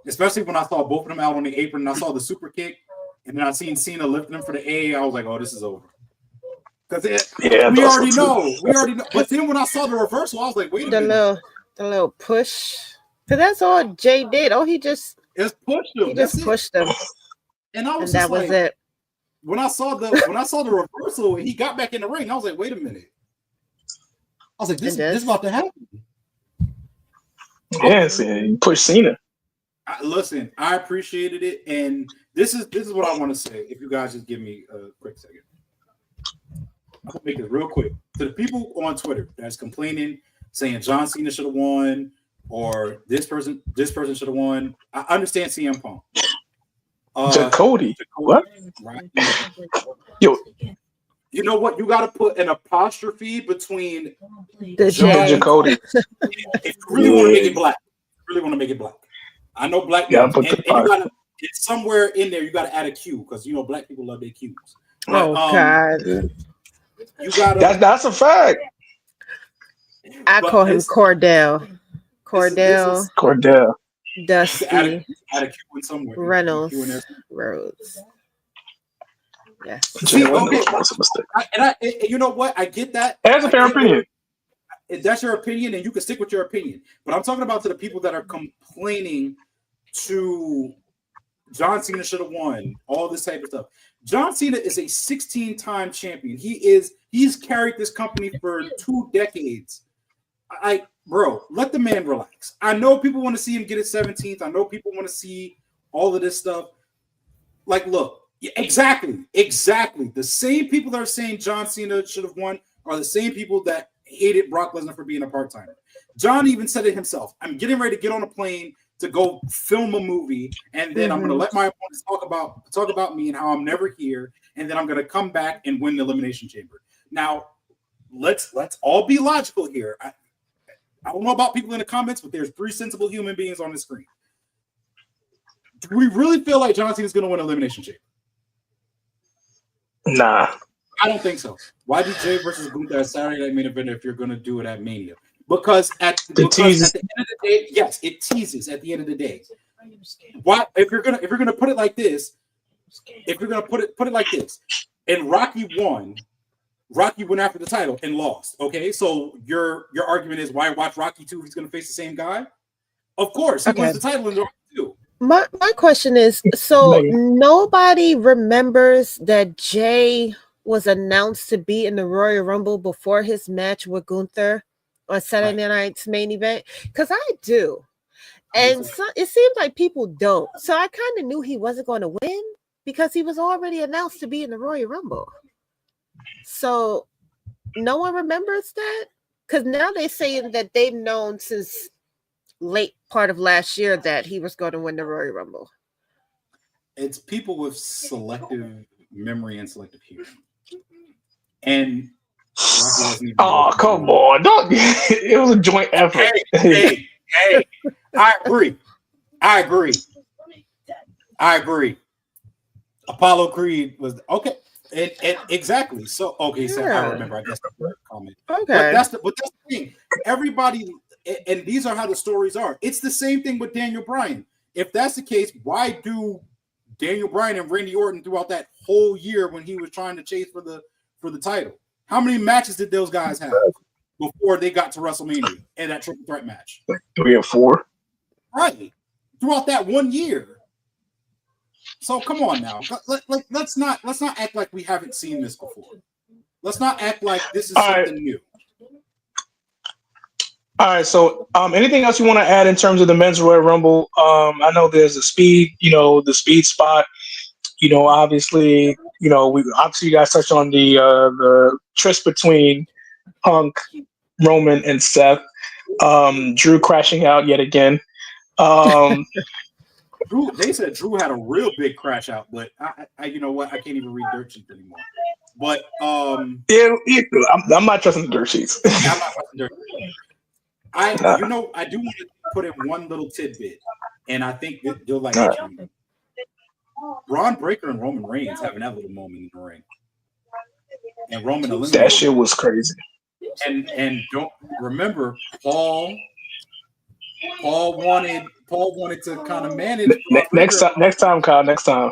Especially when I saw both of them out on the apron and I saw the super kick, and then I seen Cena lifting him for the A. I was like, oh, this is over. Because we already know. But then when I saw the reversal, I was like, wait a minute. The little push. Because that's all Jay did. Oh, he just It's pushed him. He That's just it. pushed him, And I was and just that was like, it. when I saw the reversal, he got back in the ring. I was like, wait a minute. I was like, this is about to happen. Yes, you pushed Cena. Listen, I appreciated it, and this is what I want to say. If you guys just give me a quick second, I'm gonna make it real quick. To the people on Twitter that's complaining, saying John Cena should have won, or this person should have won. I understand CM Punk. Cody. What? Right. Yo, you know what? You got to put an apostrophe between The J. Cody. If you really want to make it black, I know black Yeah, names, and you gotta, it's somewhere in there. You got to add a Q because you know black people love their Qs. Oh God! You got that's a fact. I call him Cordell. Cordell. Dusty. Add a Q in somewhere. Reynolds. Rhodes. Yes. See, okay. And you know what? I get that. That's a fair opinion. That's your opinion, and you can stick with your opinion. But I'm talking about to the people that are complaining to John Cena should have won, all this type of stuff. John Cena is a 16-time champion. He's carried this company for 2 decades. Bro, let the man relax. I know people want to see him get his 17th. I know people want to see all of this stuff. Like, look, exactly. The same people that are saying John Cena should have won are the same people that hated Brock Lesnar for being a part-timer. John even said it himself. I'm getting ready to get on a plane to go film a movie, and then I'm going to let my opponents talk about me and how I'm never here, and then I'm going to come back and win the Elimination Chamber. Now, let's all be logical here. I don't know about people in the comments, but there's 3 sensible human beings on the screen. Do we really feel like John Cena is going to win Elimination Chamber? Nah. I don't think so. Why do Jay versus Gunther as Saturday Night Main Event if you're going to do it at Mania? Because at the end of the day, yes, it teases at the end of the day. Why, if you're gonna put it like this, and Rocky went after the title and lost. Okay, so your argument is why watch Rocky 2 if he's gonna face the same guy? Of course, he wins the title in Rocky 2. My question is, so nobody remembers that Jay was announced to be in the Royal Rumble before his match with Gunther on Saturday night's main event? Because I do. And so it seems like people don't. So I kind of knew he wasn't going to win because he was already announced to be in the Royal Rumble. So no one remembers that? Because now they're saying that they've known since late part of last year that he was going to win the Royal Rumble. It's people with selective memory and selective hearing. And oh, come on. Don't it was a joint effort. Hey, I agree. Apollo Creed was okay. And exactly. So so I remember. I guess the comment. Okay. But that's the thing. Everybody, and these are how the stories are. It's the same thing with Daniel Bryan. If that's the case, why do Daniel Bryan and Randy Orton throughout that whole year when he was trying to chase for the title? How many matches did those guys have before they got to WrestleMania and that triple threat match? 3 or 4. Right. Throughout that 1 year. So come on now. Let's not act like we haven't seen this before. Let's not act like this is something new. All right. So anything else you want to add in terms of the men's Royal Rumble? I know there's the speed spot. Obviously, you guys touched on the tryst between Punk, Roman, and Seth. Drew crashing out yet again. They said Drew had a real big crash out, but I you know what? I can't even read dirt sheets anymore. But I'm not trusting the dirt sheets. I'm not trusting dirt sheets. I do want to put in one little tidbit, and I think you'll like it. Braun Breaker and Roman Reigns having that little moment in the ring, and Roman eliminated. That shit was crazy. And don't remember Paul wanted to kind of manage. Next time, Kyle. Next time.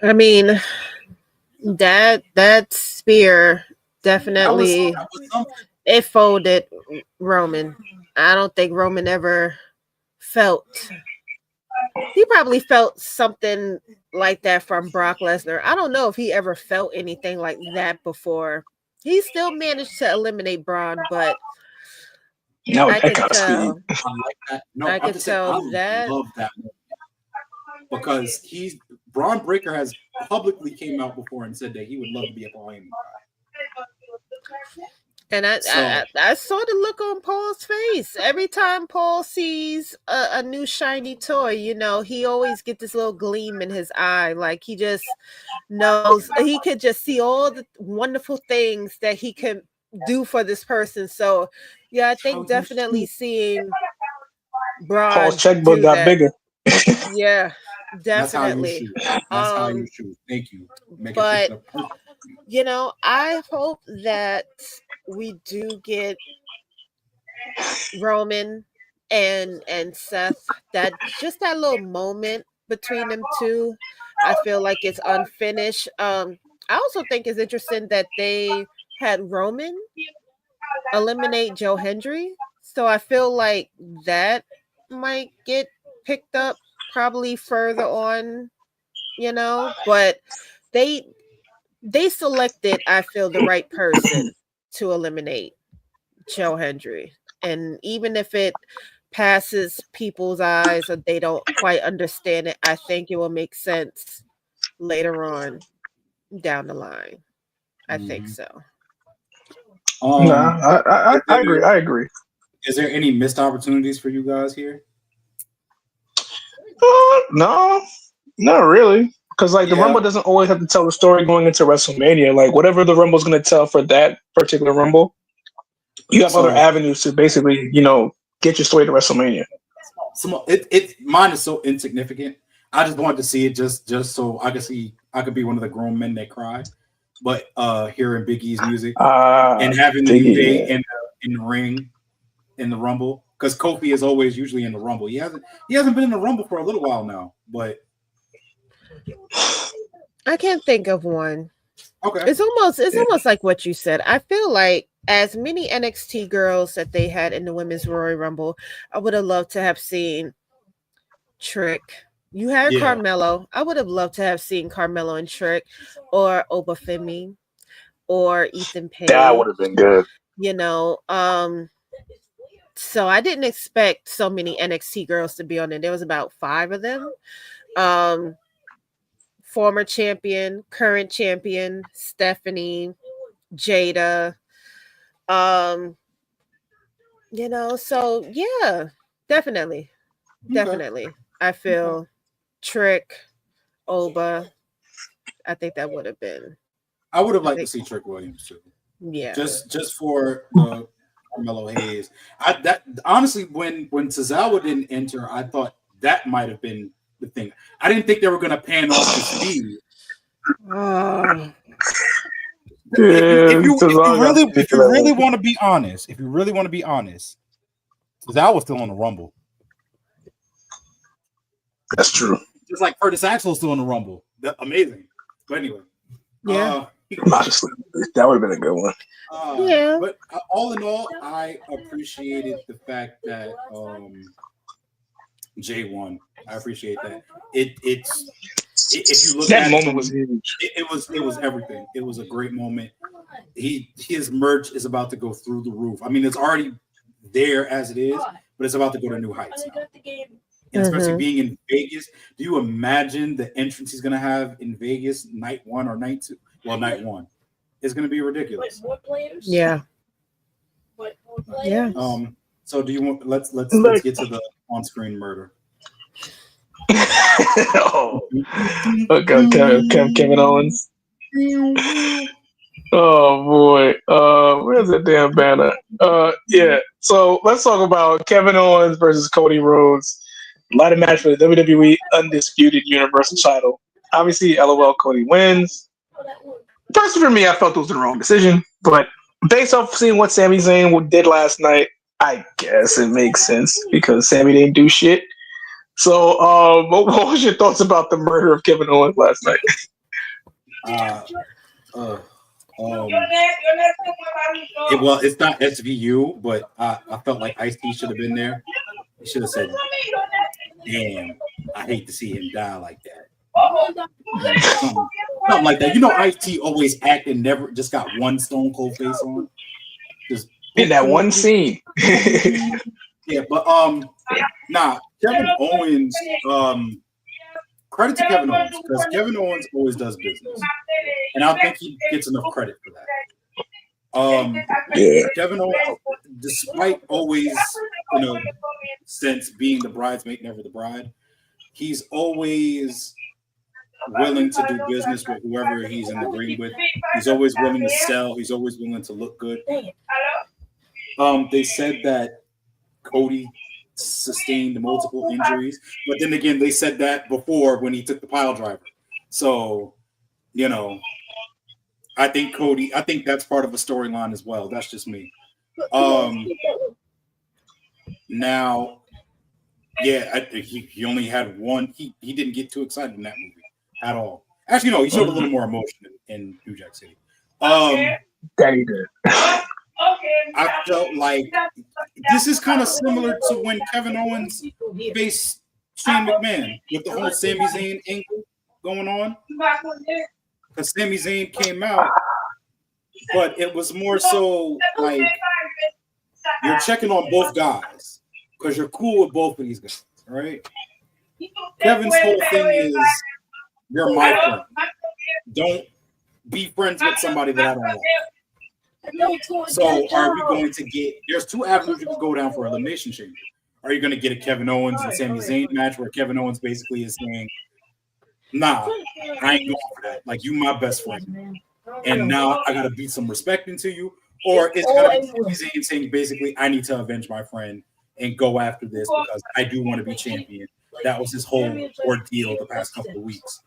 I mean, that spear definitely it folded Roman. I don't think Roman ever felt something like that from Brock Lesnar. I don't know if he ever felt anything like that before. He still managed to eliminate Braun, but No, I that could kind of speed. tell. I like that. No, I I'm could just saying, tell I that. love that moment because Braun Breaker has publicly came out before and said that he would love to be a Paul Heyman guy. And I saw the look on Paul's face every time Paul sees a new shiny toy. You know, he always get this little gleam in his eye, like he just knows he could just see all the wonderful things that he can do for this person. So, yeah, I think definitely seeing Braun Paul's checkbook do got that. bigger. Yeah, That's how you definitely. shoot. That's how you shoot. Thank you. But you know, I hope that we do get Roman and Seth, that just that little moment between them two. I feel like it's unfinished. I also think it's interesting that they had Roman eliminate Joe Hendry. So I feel like that might get picked up probably further on, you know, but they selected, I feel, the right person to eliminate Joe Hendry. And even if it passes people's eyes or they don't quite understand it, I think it will make sense later on down the line. I think so. I agree. I agree. Is there any missed opportunities for you guys here? No, not really. Because like the Rumble doesn't always have to tell the story going into WrestleMania. Like whatever the Rumble's going to tell for that particular Rumble, you have other avenues to basically, you know, get your story to WrestleMania. Mine is so insignificant. I just wanted to see it just so I could be one of the grown men that cry. But hearing Big E's music and having the New Day in the ring in the Rumble, because Kofi is always usually in the Rumble. He hasn't been in the Rumble for a little while now, but I can't think of one. Okay. It's almost like what you said. I feel like as many NXT girls that they had in the Women's Royal Rumble, I would have loved to have seen Trick. You had Carmelo. I would have loved to have seen Carmelo and Trick, or Obafemi, or Ethan Page. That would have been good. You know, so I didn't expect so many NXT girls to be on it. There was about 5 of them. Former champion, current champion, Stephanie, Jada. You know, so yeah, definitely. I feel Trick, Oba. I think that would have been. I would have liked to see Trick Williams too. Yeah. Just for the Carmelo Hayes. That honestly, when Tozawa didn't enter, I thought that might have been the thing. I didn't think they were going to pan off the speed. If you really want to be honest, Tozawa was still on the Rumble. That's true. Just like Curtis Axel still in the Rumble. Amazing. But anyway. Yeah. Honestly, that would have been a good one. But all in all, I appreciated the fact that Jay won. I appreciate that. If you look that at moment was huge. It was everything. It was a great moment. His merch is about to go through the roof. I mean, it's already there as it is, but it's about to go to new heights now. And especially being in Vegas, do you imagine the entrance he's going to have in Vegas night 1 or night 2? Well, night 1. It's going to be ridiculous. Yeah. Yeah. So do you want? Let's get to the on-screen murder. Kevin Owens. Oh boy, where's the damn banner? Yeah. So let's talk about Kevin Owens versus Cody Rhodes. Ladder match for the WWE Undisputed Universal Title. Obviously, LOL, Cody wins. Personally, for me, I felt it was the wrong decision, but based off seeing what Sami Zayn did last night, I guess it makes sense because Sami didn't do shit. So, what was your thoughts about the murder of Kevin Owens last night? It's not SVU, but I felt like Ice-T should have been there. He should have said, "Damn, I hate to see him die like that." Something like that. You know, Ice-T always acting, never just got one Stone Cold face on. Just in that one scene. Yeah, but Kevin Owens. Credit to Kevin Owens because Kevin Owens always does business, and I think he gets enough credit for that. Kevin Owens, despite always, since being the bridesmaid, never the bride, he's always willing to do business with whoever he's in the ring with. He's always willing to sell. He's always willing to look good. They said that Cody sustained multiple injuries, but then again, they said that before when he took the pile driver. So, I think that's part of a storyline as well. That's just me. Now, I think he only had one. He didn't get too excited in that movie at all. Actually, no, he showed a little more emotion in New Jack City. That he did. I felt like this is kind of similar to when Kevin Owens faced Shane McMahon with the whole Sami Zayn angle going on. Because Sami Zayn came out, but it was more so like you're checking on both guys because you're cool with both of these guys, right? Kevin's whole thing is you're my friend. Don't be friends with somebody that I don't like. So are we going to get there's two avenues you can go down for Elimination Chamber. Are you going to get a Kevin Owens and Sami Zayn match where Kevin Owens basically is saying, nah, I ain't going for that. Like, you my best friend. And now I got to beat some respect into you. Or it's going to be Sami Zayn saying basically, I need to avenge my friend and go after this because I do want to be champion. That was his whole ordeal the past couple of weeks.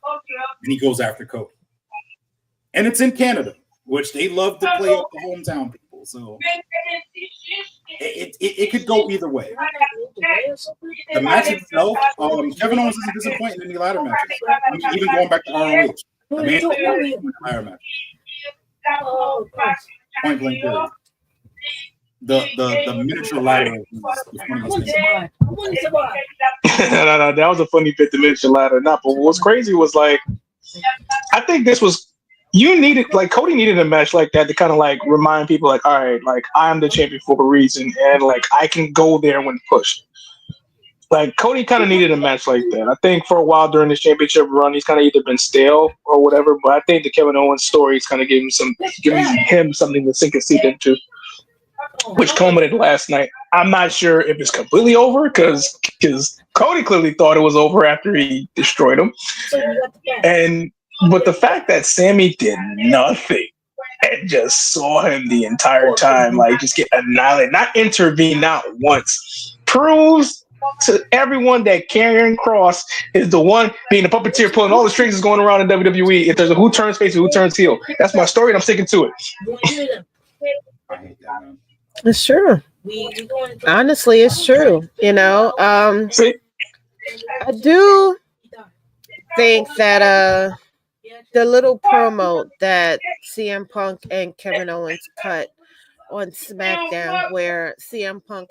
And he goes after Cody. And it's in Canada, which they love to play up the hometown people. So it could go either way. The match itself, Kevin Owens isn't disappointing in any ladder matches. I mean, even going back to ROH. The man ladder match. Point blank period. The miniature ladder was the funniest thing. No, that was a funny bit, the miniature ladder. But what's crazy was like, I think this was Cody needed a match like that to kind of like remind people like, all right, like I'm the champion for a reason, and like I can go there when pushed. Like Cody kind of needed a match like that. I think for a while during this championship run, he's kind of either been stale or whatever. But I think the Kevin Owens story is kind of giving him something to sink his teeth into, which culminated last night. I'm not sure if it's completely over because Cody clearly thought it was over after he destroyed him, but the fact that Sammy did nothing and just saw him the entire time, like just get annihilated, not intervene, not once, proves to everyone that Karrion Kross is the one being the puppeteer pulling all the strings is going around in WWE. If there's a who turns face and who turns heel, that's my story and I'm sticking to it. It's true. Honestly, it's true. I do think that the little promo that CM Punk and Kevin Owens cut on SmackDown, where CM Punk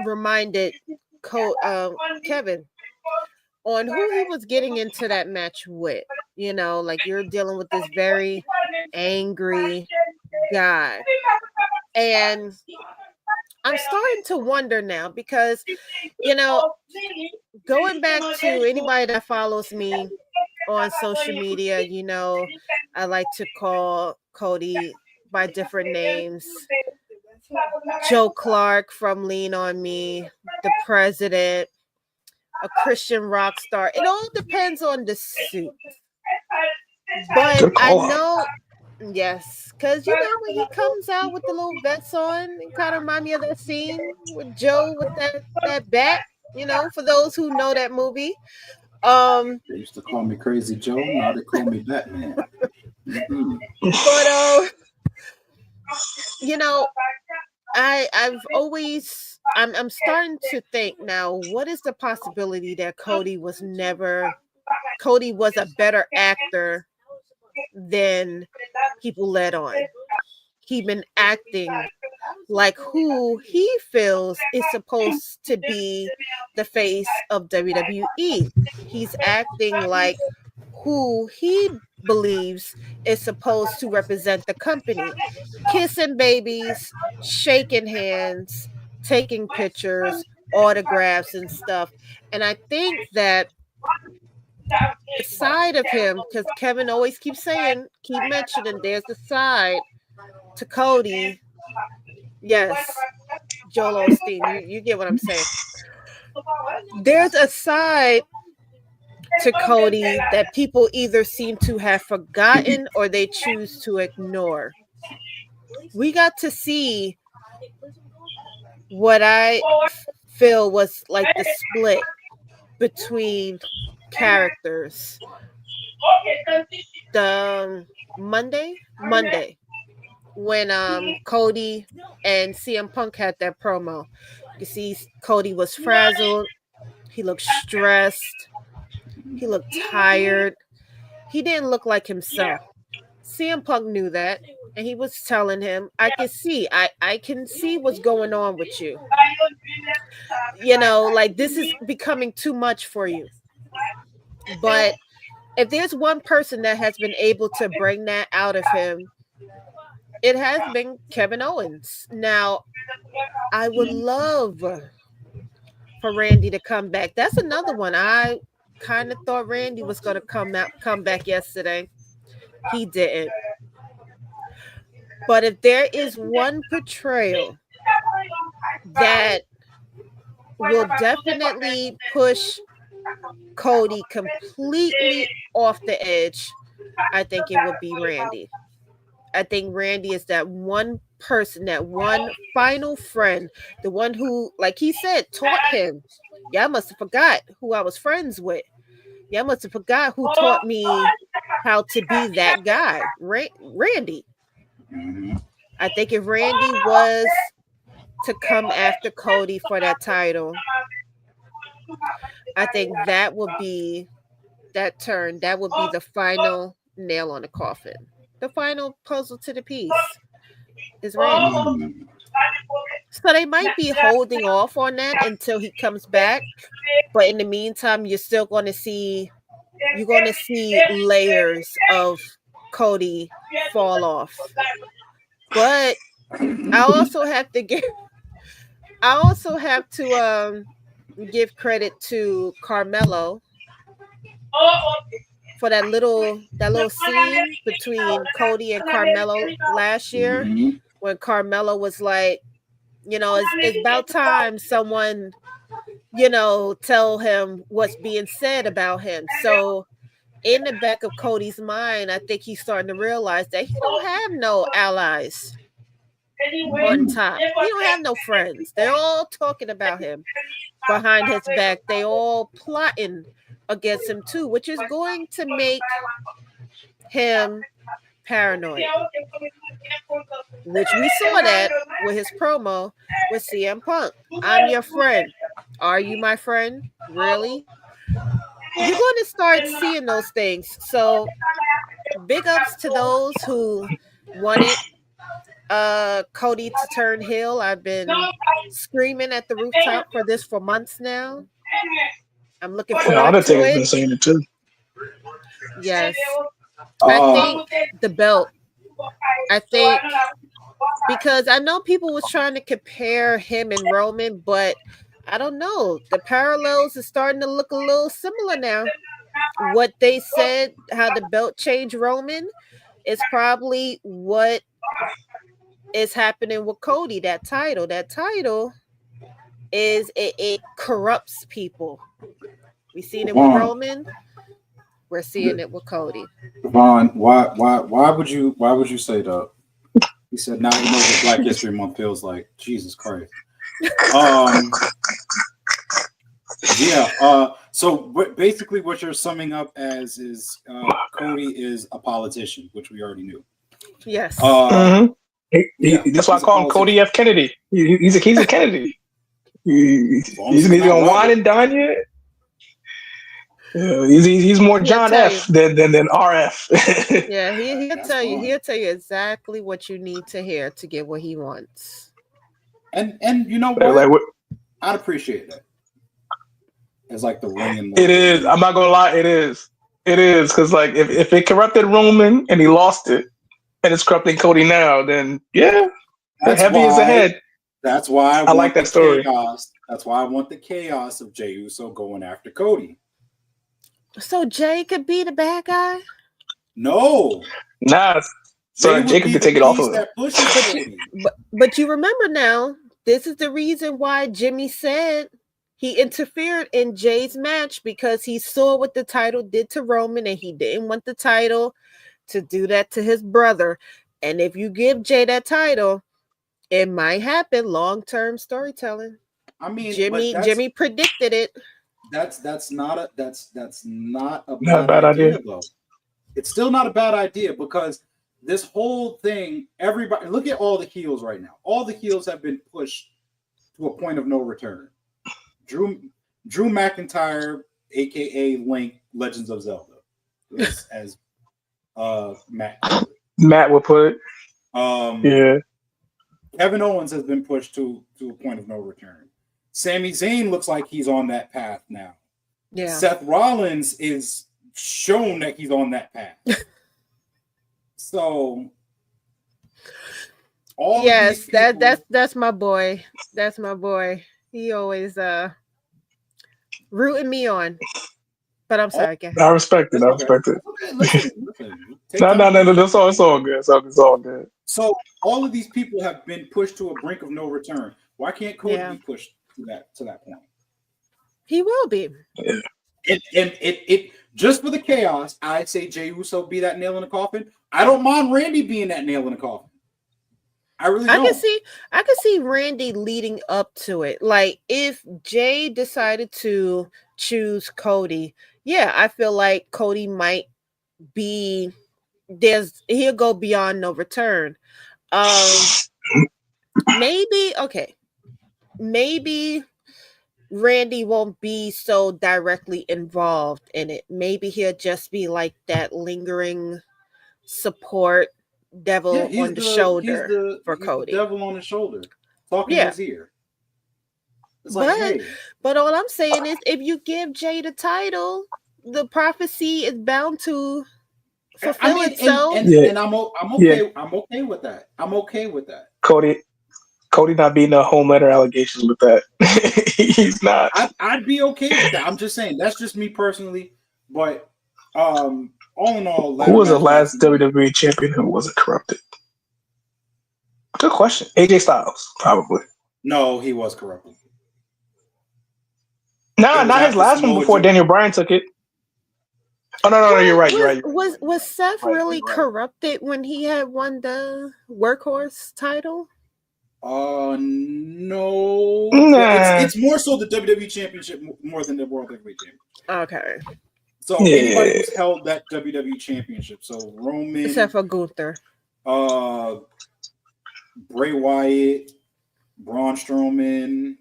reminded Kevin on who he was getting into that match with. Like you're dealing with this very angry guy. And I'm starting to wonder now because, going back to anybody that follows me on social media, I like to call Cody by different names. Joe Clark from Lean On Me, the President, a Christian rock star. It all depends on the suit. But I know, yes, because when he comes out with the little vest on, it kind of reminds me of that scene with Joe with that bat. For those who know that movie. They used to call me Crazy Joe. Now they call me Batman. Mm-hmm. But I'm starting to think now, what is the possibility that Cody was a better actor than people let on? He'd been acting like who he feels is supposed to be the face of WWE. He's acting like who he believes is supposed to represent the company, kissing babies, shaking hands, taking pictures, autographs, and stuff. And I think that side of him, because Kevin always keeps mentioning there's the side to Cody. Yes, Joel Osteen, you get what I'm saying. There's a side to Cody that people either seem to have forgotten or they choose to ignore. We got to see what I feel was like the split between characters. The Monday when Cody and CM Punk had that promo. You see Cody was frazzled. He looked stressed. He looked tired. He didn't look like himself. CM Punk knew that, and he was telling him, I can see what's going on with you. You know, like this is becoming too much for you. But if there's one person that has been able to bring that out of him, it has been Kevin Owens. Now, I would love for Randy to come back. That's another one. I kind of thought Randy was going to come back yesterday. He didn't. But if there is one portrayal that will definitely push Cody completely off the edge, I think it would be Randy. I think Randy is that one person, that one final friend, the one who, like he said, taught him. Y'all must have forgot who I was friends with. Y'all must have forgot who taught me how to be that guy. Randy. I think if Randy was to come after Cody for that title, I think that would be that turn. That would be the final nail on the coffin. The final puzzle to the piece is Randy. So they might be holding off on that until he comes back. But in the meantime, you're still going to see layers of Cody fall off. But I also have to give credit to Carmelo for that little scene between Cody and Carmelo last year, when Carmelo was like, you know, it's about time someone, you know, tell him what's being said about him. So in the back of Cody's mind, I think he's starting to realize that he don't have no allies on top. He don't have no friends. They're all talking about him behind his back. They all plotting against him too, which is going to make him paranoid. Which we saw that with his promo with CM Punk. I'm your friend. Are you my friend? Really? You're going to start seeing those things. So big ups to those who wanted Cody to turn heel. I've been screaming at the rooftop for this for months now. I'm looking forward to it. Been saying it too. Yes. I think the belt. I think because I know people was trying to compare him and Roman, but I don't know. The parallels are starting to look a little similar now. What they said, how the belt changed Roman, is probably what is happening with Cody. That title is it corrupts people. We seen it with Roman. We're seeing it with Cody. Vaughn, why would you say that? He said, "Now you know what Black History Month feels like." Jesus Christ. So basically, what you're summing up as is Cody is a politician, which we already knew. Yes. That's why I call him Cody F. Kennedy. He's a Kennedy. He's gonna wine and dine you. He's more John F. than RF. Yeah, he'll tell you exactly what you need to hear to get what he wants. And you know Like, what? I'd appreciate that. It's like the ring and it is. I'm not gonna lie. It is. It is because like if it corrupted Roman and he lost it, and it's corrupting Cody now, then yeah, the heavy is ahead. That's why I like that story. Chaos. That's why I want the chaos of Jey Uso going after Cody. So Jay could be the bad guy? No. Nah. So Jacob could take it off of him. But you remember now, this is the reason why Jimmy said he interfered in Jay's match, because he saw what the title did to Roman and he didn't want the title to do that to his brother. And if you give Jay that title, it might happen. Long-term storytelling. I mean, Jimmy predicted it. That's not a bad idea though. It's still not a bad idea because this whole thing, everybody look at all the heels right now. All the heels have been pushed to a point of no return. Drew McIntyre, aka Link, Legends of Zelda, as Matt would put it. Yeah. Kevin Owens has been pushed to a point of no return. Sami Zayn looks like he's on that path now. Yeah. Seth Rollins is shown that he's on that path. So that's my boy. That's my boy. He always rooting me on. But I'm sorry, guys. I respect it. Listen. No. It's all good. It's all good. So all of these people have been pushed to a brink of no return. Why can't Cody be pushed to that point? He will be. Yeah. It just for the chaos, I say Jey Uso be that nail in the coffin. I don't mind Randy being that nail in the coffin. I really don't. I can see Randy leading up to it. Like if Jay decided to choose Cody, yeah, I feel like Cody might be he'll go beyond no return. Maybe Randy won't be so directly involved in it. Maybe he'll just be like that lingering support devil on the shoulder for Cody. Devil on the shoulder, talking in his ear. But all I'm saying is, if you give Jay the title, the prophecy is bound to fulfill itself. And I'm okay. Yeah. I'm okay with that. I'm okay with that. Cody not being a home letter allegations with that. He's not. I'd be okay with that. I'm just saying that's just me personally. But all in all, who was the last WWE champion who wasn't corrupted? Good question. AJ Styles, probably. No, he was corrupted. Nah, not his last one before Daniel Bryan took it. Oh no, you're right. Was Seth really corrupted when he had won the Workhorse title? No. Nah. It's more so the WWE Championship more than the World Heavyweight Championship. Okay. So anybody who's held that WWE Championship, so Roman, except for Gunther, Bray Wyatt, Braun Strowman.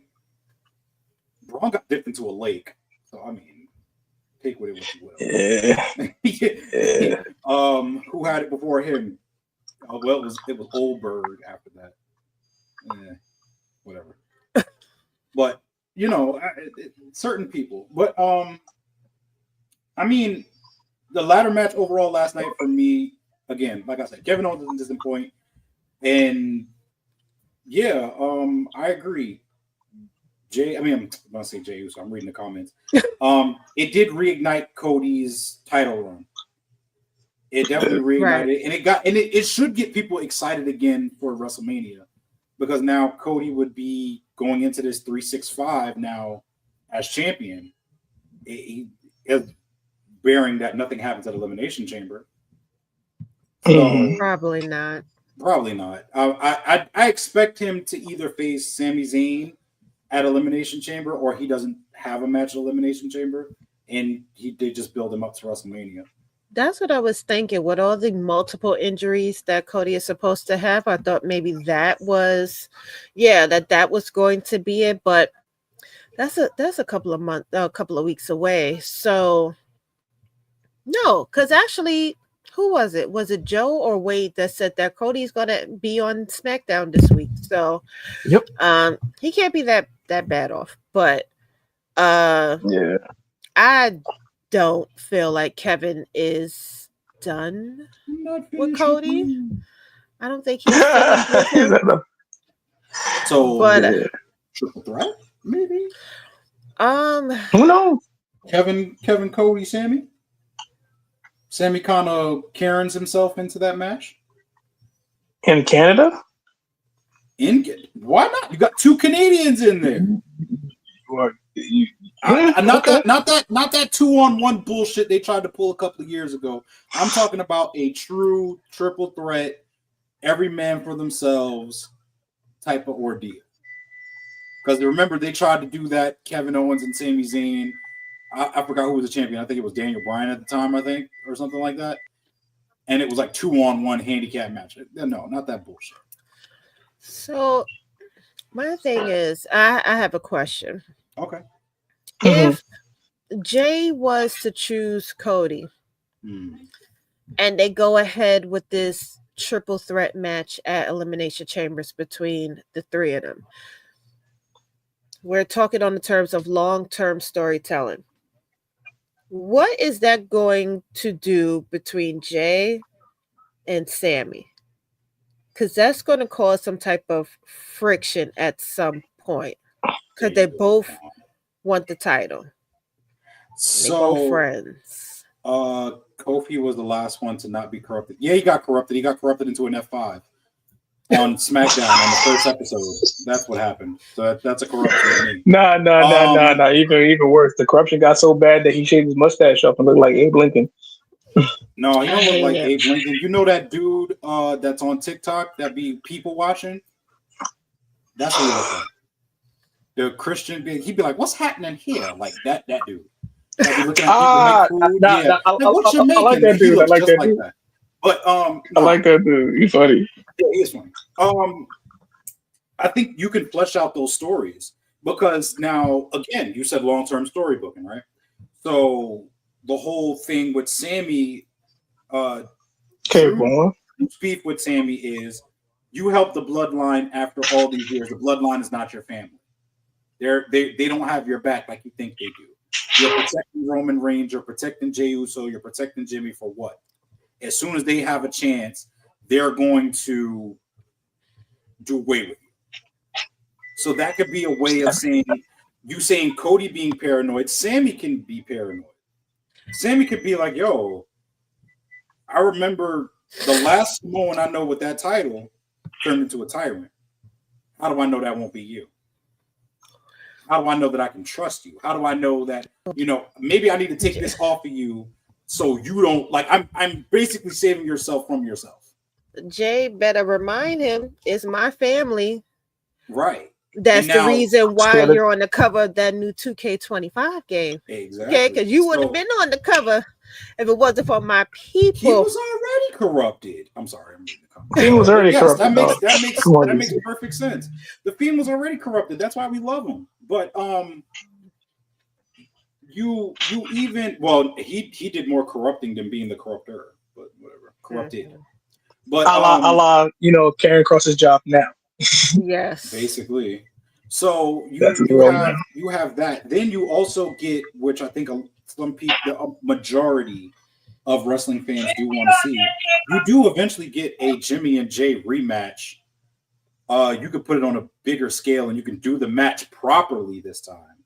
Braun got dipped into a lake, so I mean, take with it what you will. Yeah. Who had it before him? Well, it was Goldberg after that. Whatever. But certain people. But I mean, the ladder match overall last night for me, again, like I said, Kevin Owens is a distant point, and I agree. I'm going to say Jey, so I'm reading the comments. It did reignite Cody's title run. It definitely reignited it, and it should get people excited again for WrestleMania, because now Cody would be going into this 365 now as champion. He is bearing that nothing happens at Elimination Chamber. So, probably not. I expect him to either face Sami Zayn at Elimination Chamber, or he doesn't have a match at Elimination Chamber, and they just build him up to WrestleMania. That's what I was thinking. With all the multiple injuries that Cody is supposed to have, I thought maybe that was, that was going to be it. But that's a couple of weeks away. So no, because actually, who was it? Was it Joe or Wade that said that Cody's gonna be on SmackDown this week? So, Yep. He can't be that bad off. But Yeah. I don't feel like Kevin is done with Cody. I don't think he's finished with him. So, But triple threat, maybe. Who knows? Kevin, Cody, Sammy. Sammy kind of Karens himself into that match In Canada. Why not? You got 2 Canadians in there. Not that 2-on-1 bullshit they tried to pull a couple of years ago. I'm talking about a true triple threat, every man for themselves type of ordeal. Because remember, they tried to do that. Kevin Owens and Sami Zayn. I forgot who was the champion. I think it was Daniel Bryan at the time, I think, or something like that. And it was like 2-on-1 handicap match. No, not that bullshit. So my thing is, I have a question. Okay. If Jay was to choose Cody and they go ahead with this triple threat match at Elimination Chambers between the 3 of them, we're talking on the terms of long-term storytelling. What is that going to do between Jay and Sammy? Because that's going to cause some type of friction at some point. Because they both want the title. So, they both friends. Kofi was the last one to not be corrupted. Yeah, he got corrupted. He got corrupted into an F5 on SmackDown on the first episode. That's what happened. So that's a corruption to me. Nah. Even worse. The corruption got so bad that he shaved his mustache off and looked like Abe Lincoln. No, he don't look like Abe Lincoln. You know that dude that's on TikTok that be people watching? That's what he looks like. The Christian, he'd be like, "What's happening here?" Like that dude. Like, looking at people make food. I like that dude. I like that dude. But I like that dude. He's funny. Yeah, he is funny. I think you can flesh out those stories because now, again, you said long-term storybooking, right? So the whole thing with Sammy, beef with Sammy is you help the bloodline after all these years. The bloodline is not your family. They don't have your back like you think they do. You're protecting Roman Reigns, you're protecting Jey Uso, you're protecting Jimmy for what? As soon as they have a chance, they're going to do away with you. So that could be a way of saying Cody being paranoid. Sammy can be paranoid. Sammy could be like, yo, I remember the last moment I know with that title turned into a tyrant. How do I know that won't be you? How do I know that I can trust you? How do I know that, maybe I need to take this off of you so you don't, like, I'm basically saving yourself from yourself. Jay better remind him, it's my family. Right. That's the reason why you're on the cover of that new 2K25 game. Exactly. Okay, because you wouldn't have been on the cover if it wasn't for my people. He was already corrupted. I'm sorry. He was already corrupted. That makes perfect sense. The Fiend was already corrupted. That's why we love him. But you even he did more corrupting than being the corrupter. But whatever, corrupted. But Karen Cross's job now. Yes, basically. So you have that. Then you also get, which I think some people, the majority of wrestling fans do want to see. You do eventually get a Jimmy and Jay rematch. You could put it on a bigger scale, and you can do the match properly this time.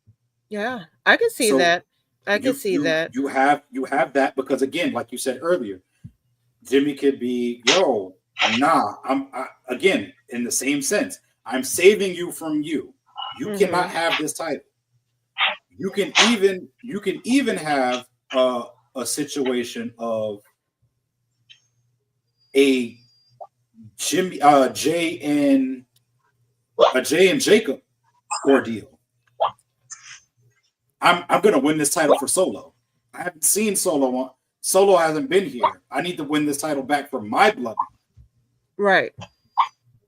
Yeah, I can see that. I can see that. You have that because, again, like you said earlier, Jimmy could be, again, in the same sense, I'm saving you from you. You cannot have this title. You can even have a situation of a Jay and Jacob ordeal. I'm gonna win this title for Solo. I haven't seen Solo. Solo hasn't been here. I need to win this title back for my bloodline. Right.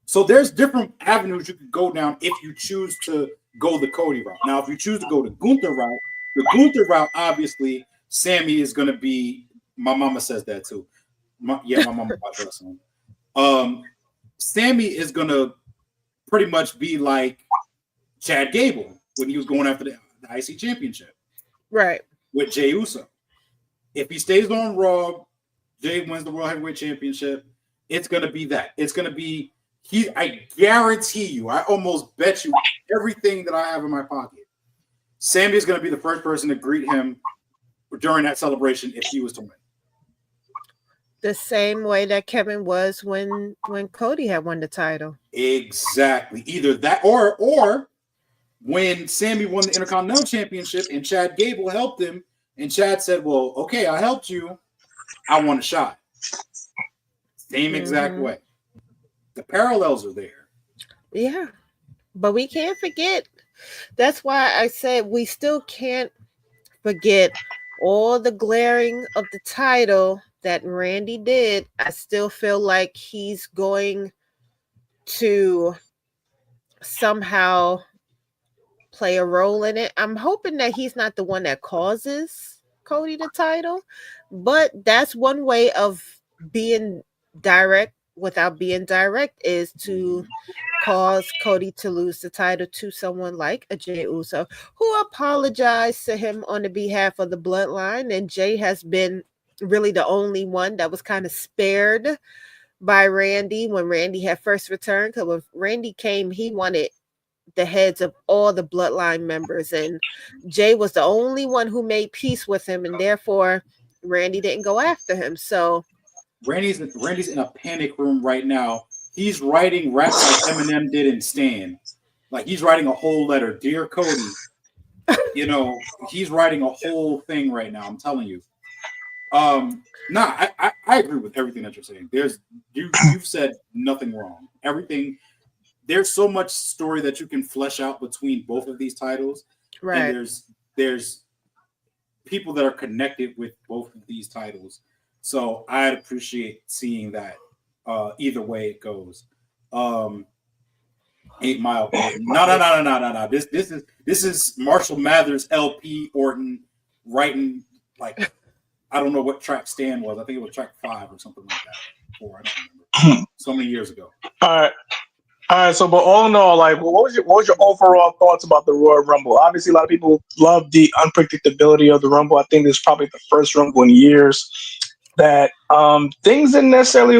So there's different avenues you could go down if you choose to go the Cody route. Now, if you choose to go the Gunther route, obviously, Sammy is going to be, my mama says that too. my mom watches wrestling. Sammy is gonna pretty much be like Chad Gable when he was going after the IC championship, right? With Jey Uso. If he stays on Raw, Jey wins the World Heavyweight Championship. It's gonna be that. It's gonna be I guarantee you. I almost bet you everything that I have in my pocket. Sammy is gonna be the first person to greet him during that celebration if he was to win. The same way that Kevin was when Cody had won the title. Exactly. Either that or when Sammy won the Intercontinental Championship and Chad Gable helped him, and Chad said, well, okay, I helped you. I want a shot. Same exact way. The parallels are there. Yeah. But we can't forget. That's why I said we still can't forget all the glaring of the title that Randy did. I still feel like he's going to somehow play a role in it. I'm hoping that he's not the one that causes Cody the title, but that's one way of being direct without being direct, is to cause Cody to lose the title to someone like a Jey Uso, who apologized to him on the behalf of the bloodline. And Jey has been really the only one that was kind of spared by Randy when Randy had first returned. Because when Randy came, he wanted the heads of all the bloodline members, and Jey was the only one who made peace with him, and therefore Randy didn't go after him. So Randy's in a panic room right now. He's writing raps like Eminem did in Stan. Like he's writing a whole letter, dear Cody. He's writing a whole thing right now. I'm telling you. I agree with everything that you're saying. You've said nothing wrong. Everything. There's so much story that you can flesh out between both of these titles. right. And there's people that are connected with both of these titles. So I'd appreciate seeing that either way it goes. 8 Mile. No. This is Marshall Mathers LP Orton writing, like, I don't know what track Stan was. I think it was track 5 or something like that. 4, I don't remember. So many years ago. All right. So, but all in all, like, what was your overall thoughts about the Royal Rumble? Obviously, a lot of people love the unpredictability of the Rumble. I think this is probably the first Rumble in years that things didn't necessarily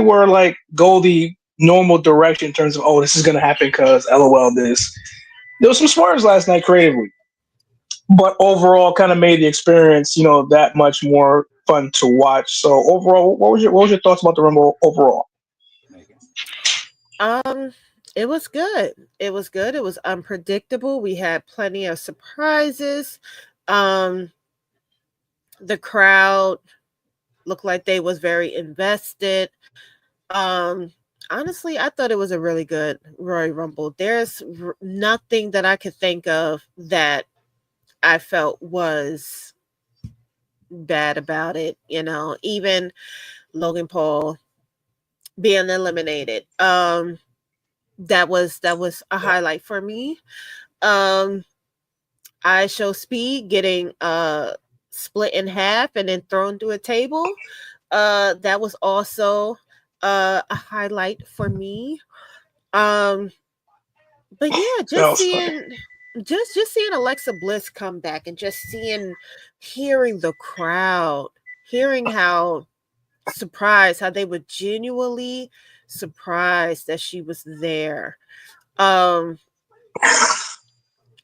go the normal direction in terms of, oh, this is going to happen because LOL this. There was some swerves last night creatively, but overall kind of made the experience, that much more fun to watch. So overall, what was your thoughts about the Rumble overall? It was good. It was good. It was unpredictable. We had plenty of surprises. The crowd looked like they was very invested. Honestly, I thought it was a really good Royal Rumble. There's nothing that I could think of that I felt was bad about it. Even Logan Paul being eliminated. That was a highlight for me. I Show Speed getting split in half and then thrown through a table. That was also a highlight for me. But yeah, just seeing Alexa Bliss come back and just hearing the crowd, hearing how they were genuinely surprised that she was there. I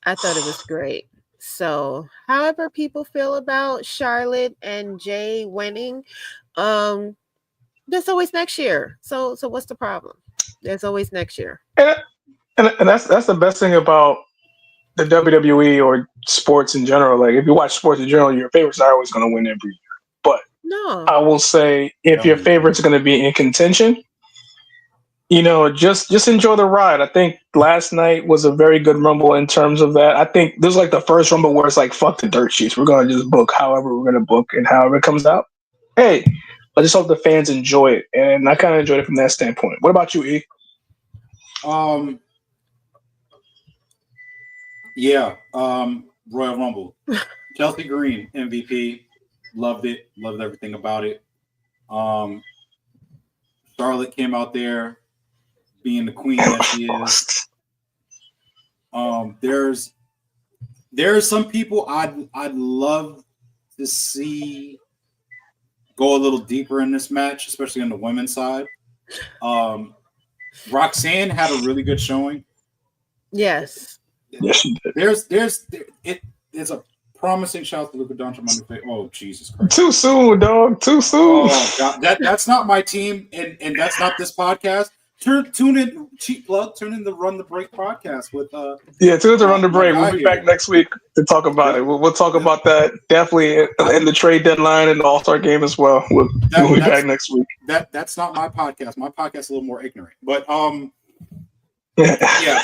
thought it was great. So however people feel about Charlotte and Jay winning, there's always next year. So what's the problem? There's always next year. And that's the best thing about the WWE or sports in general. Like if you watch sports in general, your favorites are always going to win every year. But no, I will say if your favorites are going to be in contention, just enjoy the ride. I think last night was a very good Rumble in terms of that. I think this is like the first Rumble where it's like, fuck the dirt sheets. We're going to just book however we're going to book and however it comes out. Hey, I just hope the fans enjoy it. And I kind of enjoyed it from that standpoint. What about you, E? Royal Rumble. Chelsea Green, MVP. Loved it. Loved everything about it. Charlotte came out there being the queen that she is. There's some people I'd love to see go a little deeper in this match, especially on the women's side. Roxanne had a really good showing. Yes. Yes, she did. There's a promising shout to Luka Doncic. Oh, Jesus Christ! Too soon, dog. Too soon. Oh God, that's not my team, and that's not this podcast. Tune in, cheap plug. Tune in the Run the Break podcast with tune in to Run the Break. We'll be back next week to talk about it. We'll talk about that definitely in the trade deadline and the All-Star game as well. We'll be back next week. That's not my podcast. My podcast is a little more ignorant, but yeah,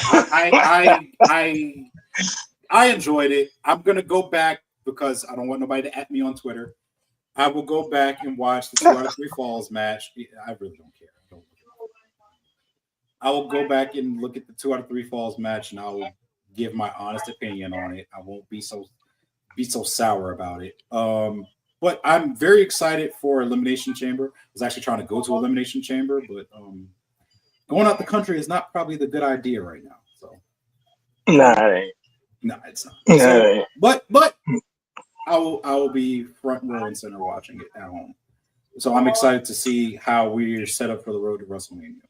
I enjoyed it. I'm gonna go back because I don't want nobody to at me on Twitter. I will go back and watch the 2 out of 3 falls match. I really don't care. I will go back and look at the 2 out of 3 falls match, and I will give my honest opinion on it. I won't be so sour about it. But I'm very excited for Elimination Chamber. I was actually trying to go to Elimination Chamber, but going out the country is not probably the good idea right now. So, nah, it ain't. No, it's not. Nah, So, it ain't. but I will be front row and center watching it at home. So I'm excited to see how we're set up for the road to WrestleMania.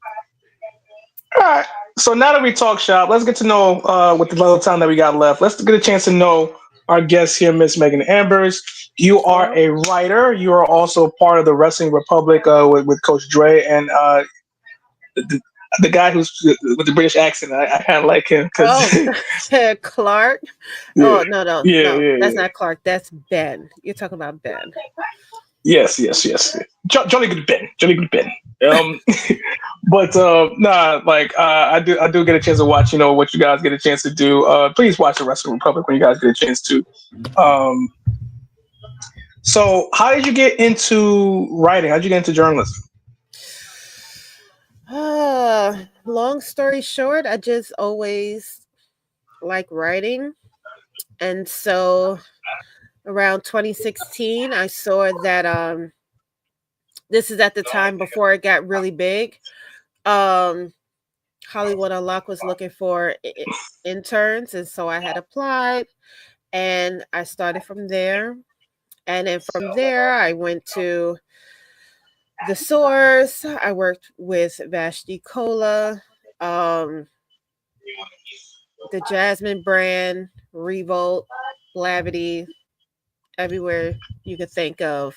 All right. So now that we talk shop, let's get to know with the little time that we got left. Let's get a chance to know our guest here, Miss Megan Ambers. You are a writer. You are also part of the Wrestling Republic with Coach Dre and the guy who's with the British accent. I kind of like him because Clark. Yeah. Oh no, Yeah, that's not Clark. That's Ben. You're talking about Ben. Yes. Jolly good Ben. But I do get a chance to watch, what you guys get a chance to do. Please watch the Wrestling Republic when you guys get a chance to. So how did you get into writing? How did you get into journalism? Long story short, I just always like writing. And so around 2016, I saw that this is at the time before it got really big. Hollywood Unlocked was looking for interns, and so I had applied, and I started from there. And then from there, I went to The Source. I worked with Vashti Cola, the Jasmine brand, Revolt, Blavity, everywhere you could think of.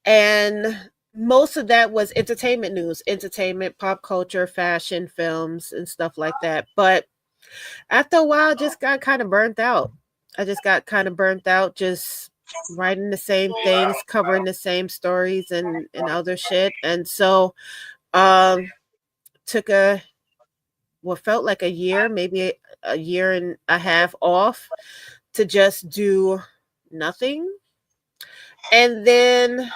And most of that was entertainment news, entertainment, pop culture, fashion, films, and stuff like that. But after a while, I just got kind of burnt out. Just writing the same things, covering the same stories and other shit. And so took what felt like a year, maybe a year and a half off to just do nothing. And then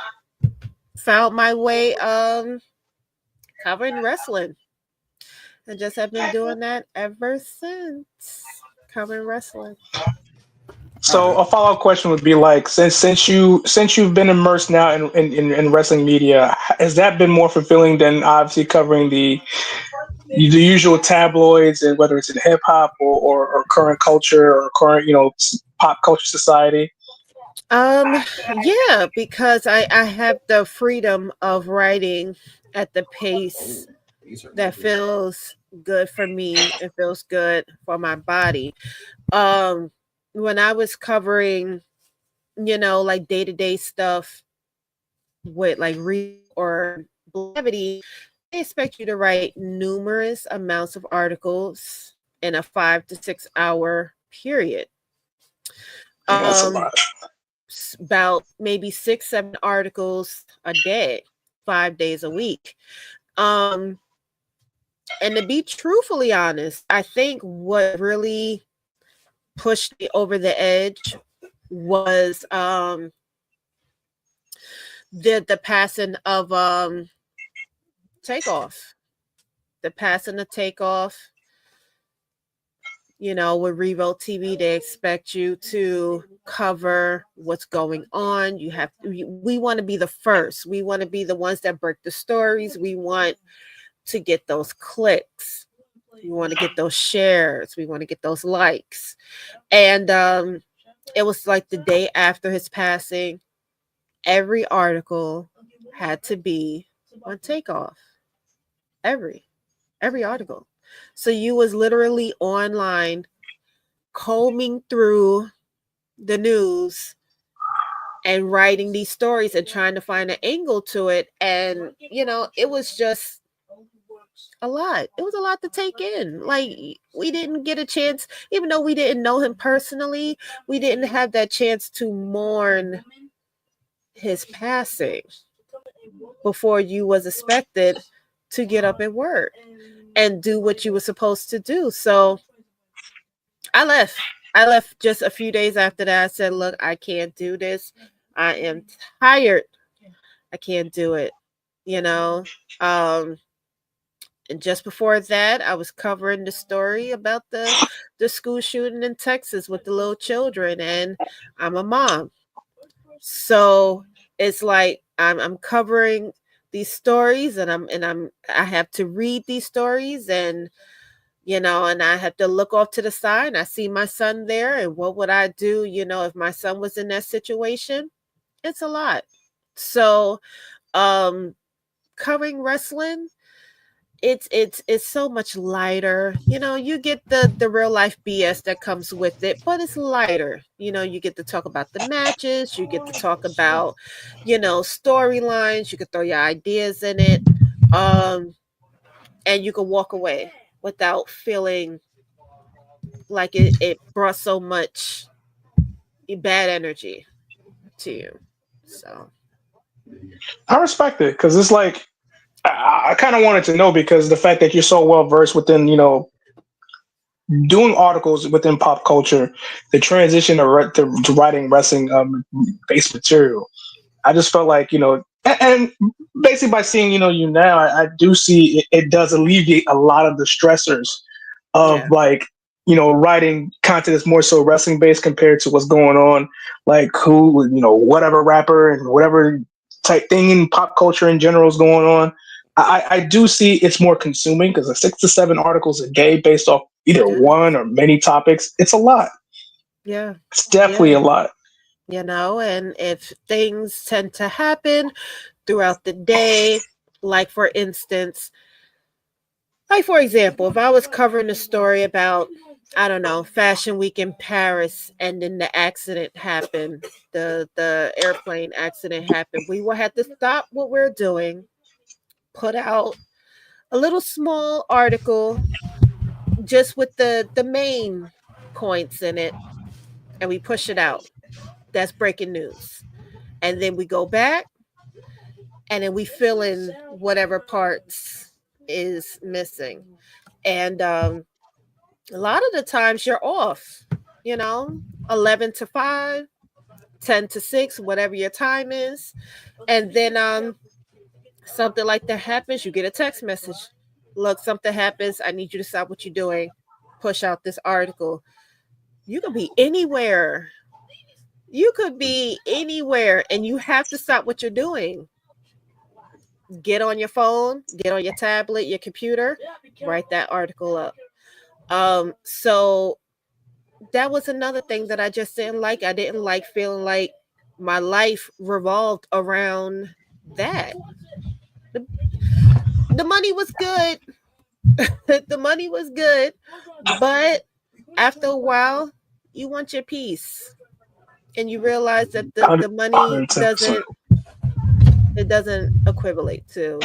found my way covering wrestling. And just have been doing that ever since, covering wrestling. So a follow-up question would be like, since you've been immersed now in wrestling media, has that been more fulfilling than obviously covering the usual tabloids, and whether it's in hip hop or current culture or current pop culture society? Yeah, because I have the freedom of writing at the pace that feels good for me. It feels good for my body. When I was covering, like day-to-day stuff with like Read or Blavity, they expect you to write numerous amounts of articles in a 5 to 6 hour period. That's a lot. About maybe 6-7 articles a day, 5 days a week. And to be truthfully honest, I think what really pushed me over the edge was the passing of Takeoff. The passing of Takeoff with Revo TV, they expect you to cover what's going on. We want to be the first. We want to be the ones that break the stories. We want to get those clicks. We want to get those shares. We want to get those likes. And it was like the day after his passing, every article had to be on Takeoff. Every article. So you was literally online combing through the news and writing these stories and trying to find an angle to it. And, it was just a lot. It was a lot to take in. Like, we didn't get a chance, even though we didn't know him personally, we didn't have that chance to mourn his passing before you was expected to get up and work and do what you were supposed to do. So I left just a few days after that. I said, look, I can't do this. I am tired. I can't do it. And just before that, I was covering the story about the school shooting in Texas with the little children, and I'm a mom. So it's like I'm covering these stories, and I have to read these stories, and and I have to look off to the side, and I see my son there, and what would I do, if my son was in that situation? It's a lot. So covering wrestling, it's so much lighter. You get the real life BS that comes with it, but it's lighter. You get to talk about the matches, you get to talk about storylines, you can throw your ideas in it, and you can walk away without feeling like it brought so much bad energy to you. So I respect it because it's like I kind of wanted to know, because the fact that you're so well versed within, doing articles within pop culture, the transition to writing wrestling based material. I just felt like, and basically by seeing, you now, I do see it does alleviate a lot of the stressors of writing content that's more so wrestling based compared to what's going on, like whatever rapper and whatever type thing in pop culture in general is going on. I do see it's more consuming because 6 to 7 articles a day based off either one or many topics. It's a lot. Yeah. It's definitely a lot. And if things tend to happen throughout the day, like for example, if I was covering a story about, I don't know, Fashion Week in Paris, and then the accident happened, the airplane accident happened, we will have to stop what we're doing, put out a little small article just with the main points in it, and we push it out. That's breaking news. And then we go back, and then we fill in whatever parts is missing. And a lot of the times you're off, 11 to 5, 10 to 6, whatever your time is. And then something like that happens, you get a text message. Look, something happens. I need you to stop what you're doing. Push out this article. You could be anywhere. And you have to stop what you're doing. Get on your phone, get on your tablet, your computer, write that article up. So that was another thing that I just didn't like. I didn't like feeling like my life revolved around that. The money was good. The money was good, but after a while, you want your peace, and you realize that the money doesn't equivalent to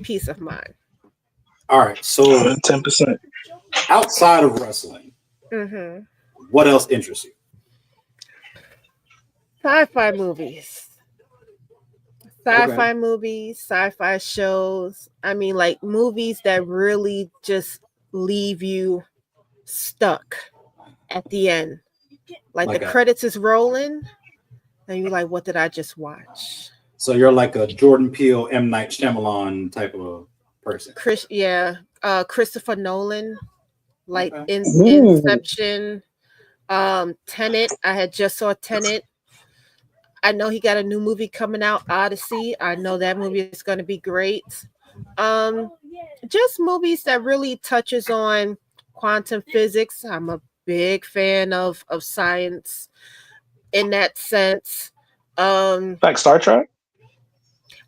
peace of mind. All right, so 10%. Outside of wrestling, what else interests you? Sci-fi movies. Sci-fi shows. I mean, like movies that really just leave you stuck at the end. Like the credits is rolling, and you're like, what did I just watch? So you're like a Jordan Peele, M. Night Shyamalan type of person. Christopher Nolan. like Okay. Inception, Tenet. I had just saw Tenet. I know he got a new movie coming out, Odyssey. I know that movie is going to be great. Um, just movies that really touches on quantum physics. I'm a big fan of science in that sense. Like Star Trek?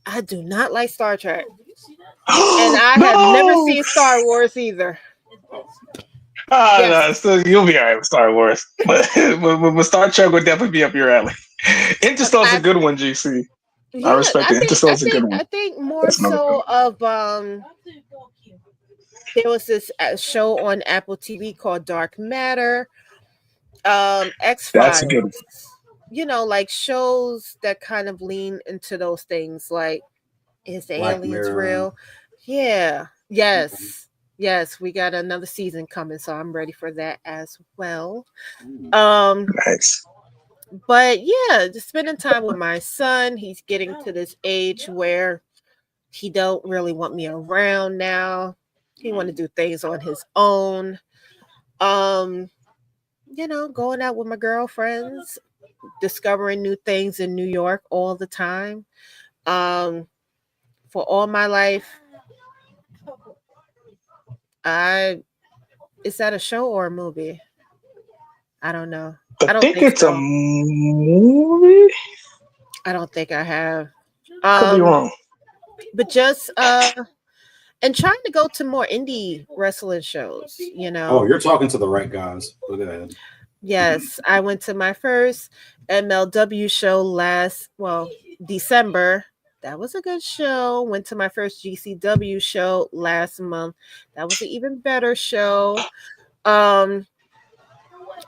I do not like Star Trek. And I have never No! seen Star Wars either. No, Yes. so you'll be all right with Star Wars. But Star Trek would definitely be up your alley. Interstellar's a good one, GC. I Yeah, respect it. Interstellar's a good one. I think more That's another so good of there was this show on Apple TV called Dark Matter, X That's a good one. Files. You know, like shows that kind of lean into those things, like is the Black aliens Mirror. real? Yeah. Yes. Yes, we got another season coming, so I'm ready for that as well. Nice. But yeah, just spending time with my son. He's getting to this age where he don't really want me around now. He want to do things on his own. You know, going out with my girlfriends, discovering new things in New York all the time. For all my life, is that a show or a movie? I don't know. I don't think it's so. a movie. I don't think I have. Could be wrong. But just and trying to go to more indie wrestling shows, you know. Oh, you're talking to the right guys. Look at that. Yes, I went to my first MLW show December. That was a good show. Went to my first GCW show last month. That was an even better show.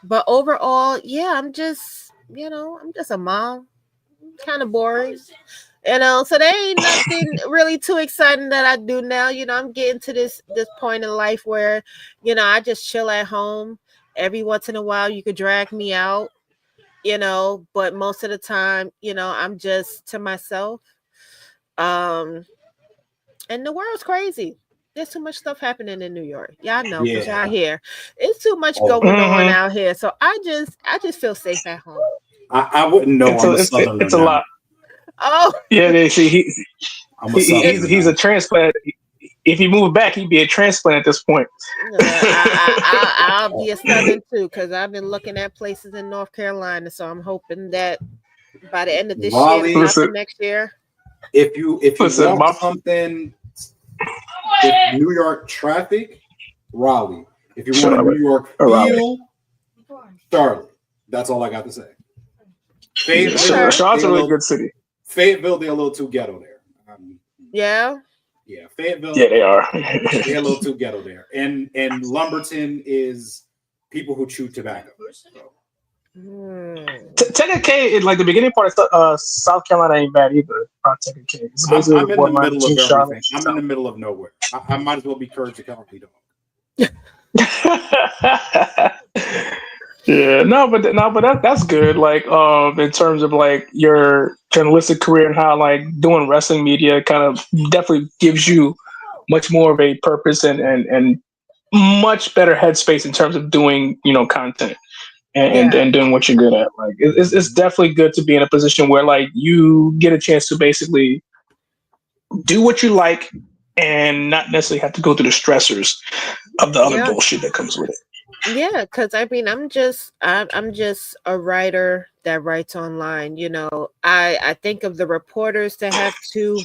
But overall, yeah, I'm just a mom. Kind of boring. So there ain't nothing really too exciting that I do now. I'm getting to this point in life where, I just chill at home. Every once in a while you could drag me out, but most of the time, I'm just to myself. And the world's crazy. There's too much stuff happening in New York. Y'all know, because y'all here. It's too much going on out here. So I just feel safe at home. I wouldn't know. It's a lot. Oh yeah, they see he's a transplant. If he moved back, he'd be a transplant at this point. I'll be a Southern too, because I've been looking at places in North Carolina. So I'm hoping that by the end of this year, not next year. If you want something, if New York traffic, Raleigh. If you want a New York feel, Charlotte. That's all I got to say. Charlotte's a really good city. Fayetteville, they're a little too ghetto there. Yeah, Fayetteville. Yeah, they are. They're a little too ghetto there. And Lumberton is people who chew tobacco. So. 10K, like the beginning part of South Carolina ain't bad either. 10K. I'm in the middle of everything. I'm in the middle of nowhere. I might as well be Courage the Cowardly Dog. Yeah, but that's good. Like, in terms of like your journalistic career and how like doing wrestling media kind of definitely gives you much more of a purpose and much better headspace in terms of doing content and doing what you're good at. Like, it's definitely good to be in a position where like you get a chance to basically do what you like and not necessarily have to go through the stressors of the other bullshit that comes with it. Yeah, because I mean, I'm just a writer that writes online. I think of the reporters that have to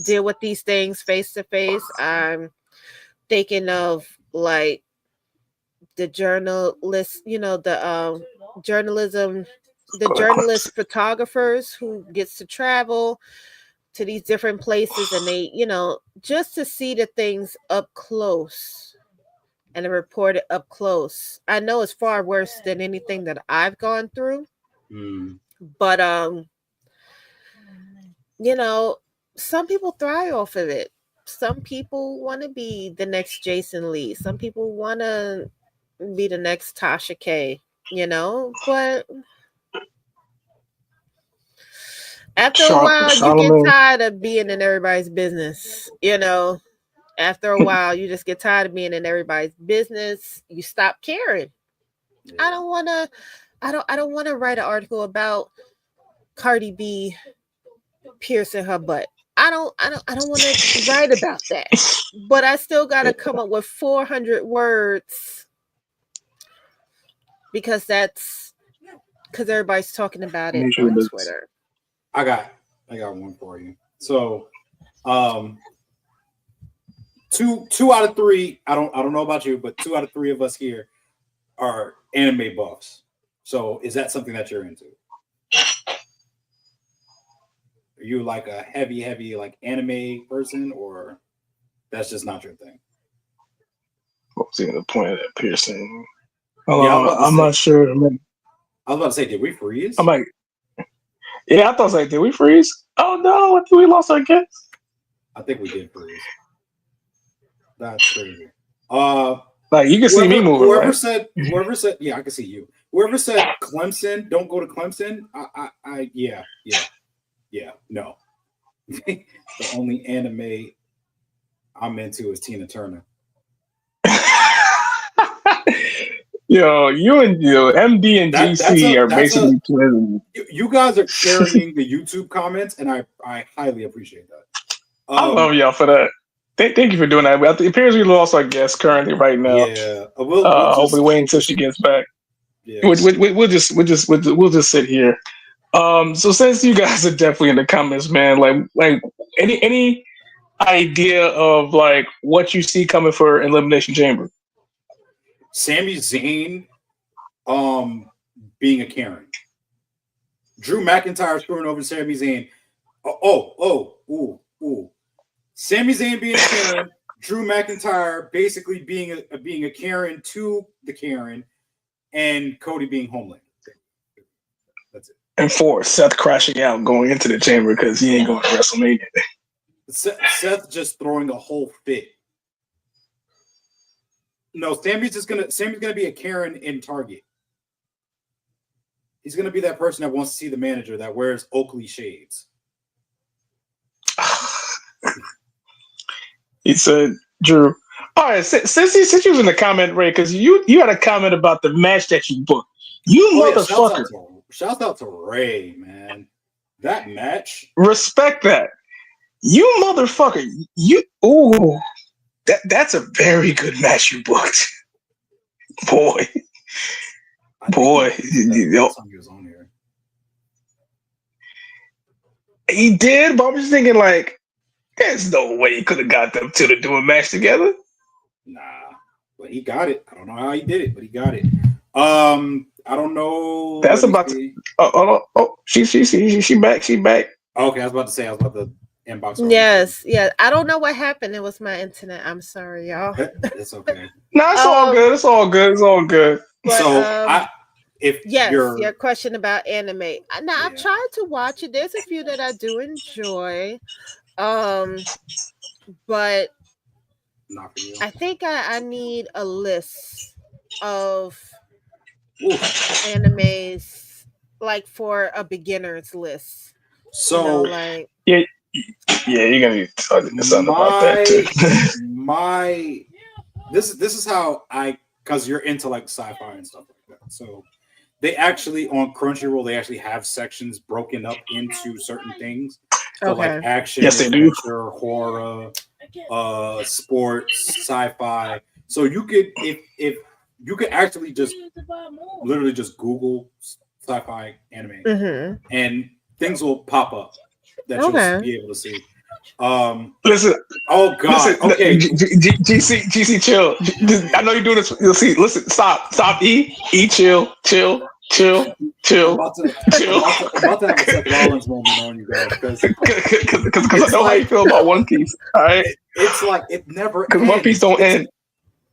deal with these things face to face. I'm thinking of like the journalists, the journalist photographers who gets to travel to these different places, and they, just to see the things up close. And report it up close. I know it's far worse than anything that I've gone through. But some people thrive off of it. Some people want to be the next Jason Lee. Some people want to be the next Tasha K, but after a while you get tired of being in everybody's business, After a while, you just get tired of being in everybody's business. You stop caring. Yeah. I don't want to write an article about Cardi B piercing her butt. I don't want to write about that. But I still got to come up with 400 words because everybody's talking about it on Twitter. I got one for you. So, 2 out of 3. I don't know about you, but 2 out of 3 of us here are anime buffs. So, is that something that you're into? Are you like a heavy like anime person, or that's just not your thing? What was the point of that piercing? I'm not sure. Man. I was about to say, did we freeze? I'm like, yeah, I thought like, did we freeze? Oh no, I think we lost our guest. I think we did freeze. That's crazy. Like you can see me moving. Whoever said, yeah, I can see you. Whoever said Clemson, don't go to Clemson. No. The only anime I'm into is Tina Turner. Yo, you and MD and GC are basically twins. You guys are carrying the YouTube comments, and I highly appreciate that. I love y'all for that. Thank you for doing that. It appears we lost our guest currently right now. Yeah, hopefully wait until she gets back. Yeah. We'll just sit here. So since you guys are definitely in the comments, man, like any idea of like what you see coming for Elimination Chamber? Sami Zayn, being a Karen. Drew McIntyre screwing over Sami Zayn. Sami Zayn being a Karen. Drew McIntyre basically being a Karen to the Karen, and Cody being Homelander. That's it. And 4, Seth crashing out going into the chamber because he ain't going to WrestleMania. Seth just throwing a whole fit. No, Sammy's gonna be a Karen in Target. He's gonna be that person that wants to see the manager that wears Oakley shades. He said, Drew. All right, since you was in the comment, Ray, because you had a comment about the match that you booked. Motherfucker. Shout out to Ray, man. That match. Respect that. You motherfucker. That's a very good match you booked. Boy. He did, but I'm just thinking like, there's no way he could have got them two to do a match together. Nah, but he got it. I don't know how he did it, but he got it. I don't know. That's about to. She back. She back. Okay, I was about to inbox. Yes. I don't know what happened. It was my internet. I'm sorry, y'all. It's okay. No, it's all good. It's all good. It's all good. But, so, your question about anime. Now I've tried to watch it. There's a few that I do enjoy, but not for you. I think I need a list of animes, like for a beginner's list. So, you're gonna need to talk something about that too. This is how because you're into like sci-fi and stuff like that. So they actually on Crunchyroll they actually have sections broken up into certain things. So like action, adventure, horror, sports, sci-fi. So you could if you could actually just literally just Google sci-fi anime and things will pop up that you'll be able to see. Listen. Oh God. Listen, okay. GC, chill. I know you're doing this. You'll see. Listen. Stop. Chill. I'm about to have a Seth Rollins moment on you guys because I know how you feel about One Piece. All right. It's like it never because One Piece don't end.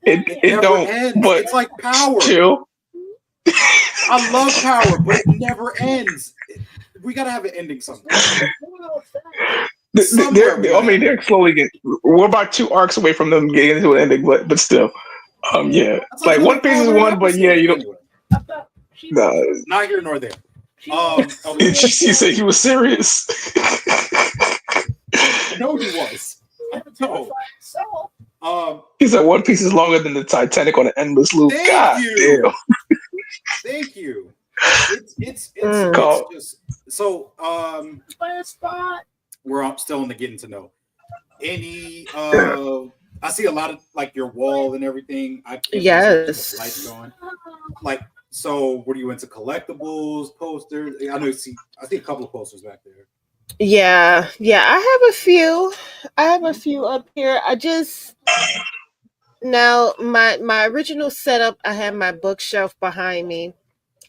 It don't end. But it's like Power. Chill. I love Power, but it never ends. We gotta have an ending sometime. They're slowly getting. We're about 2 arcs away from them getting into an ending, but still, yeah. Like One Piece is one, but yeah, you don't. No, not here nor there. She said he was serious. No, he was. He said One Piece is longer than the Titanic on an endless loop. God damn. Thank you. It's Call. just so we're still in the getting to know. Any I see a lot of like your wall and everything. I can't Yes. the lights going. Like, so were you into collectibles, posters? I know I see a couple of posters back there. Yeah, I have a few. I have a few up here. I just now my original setup, I had my bookshelf behind me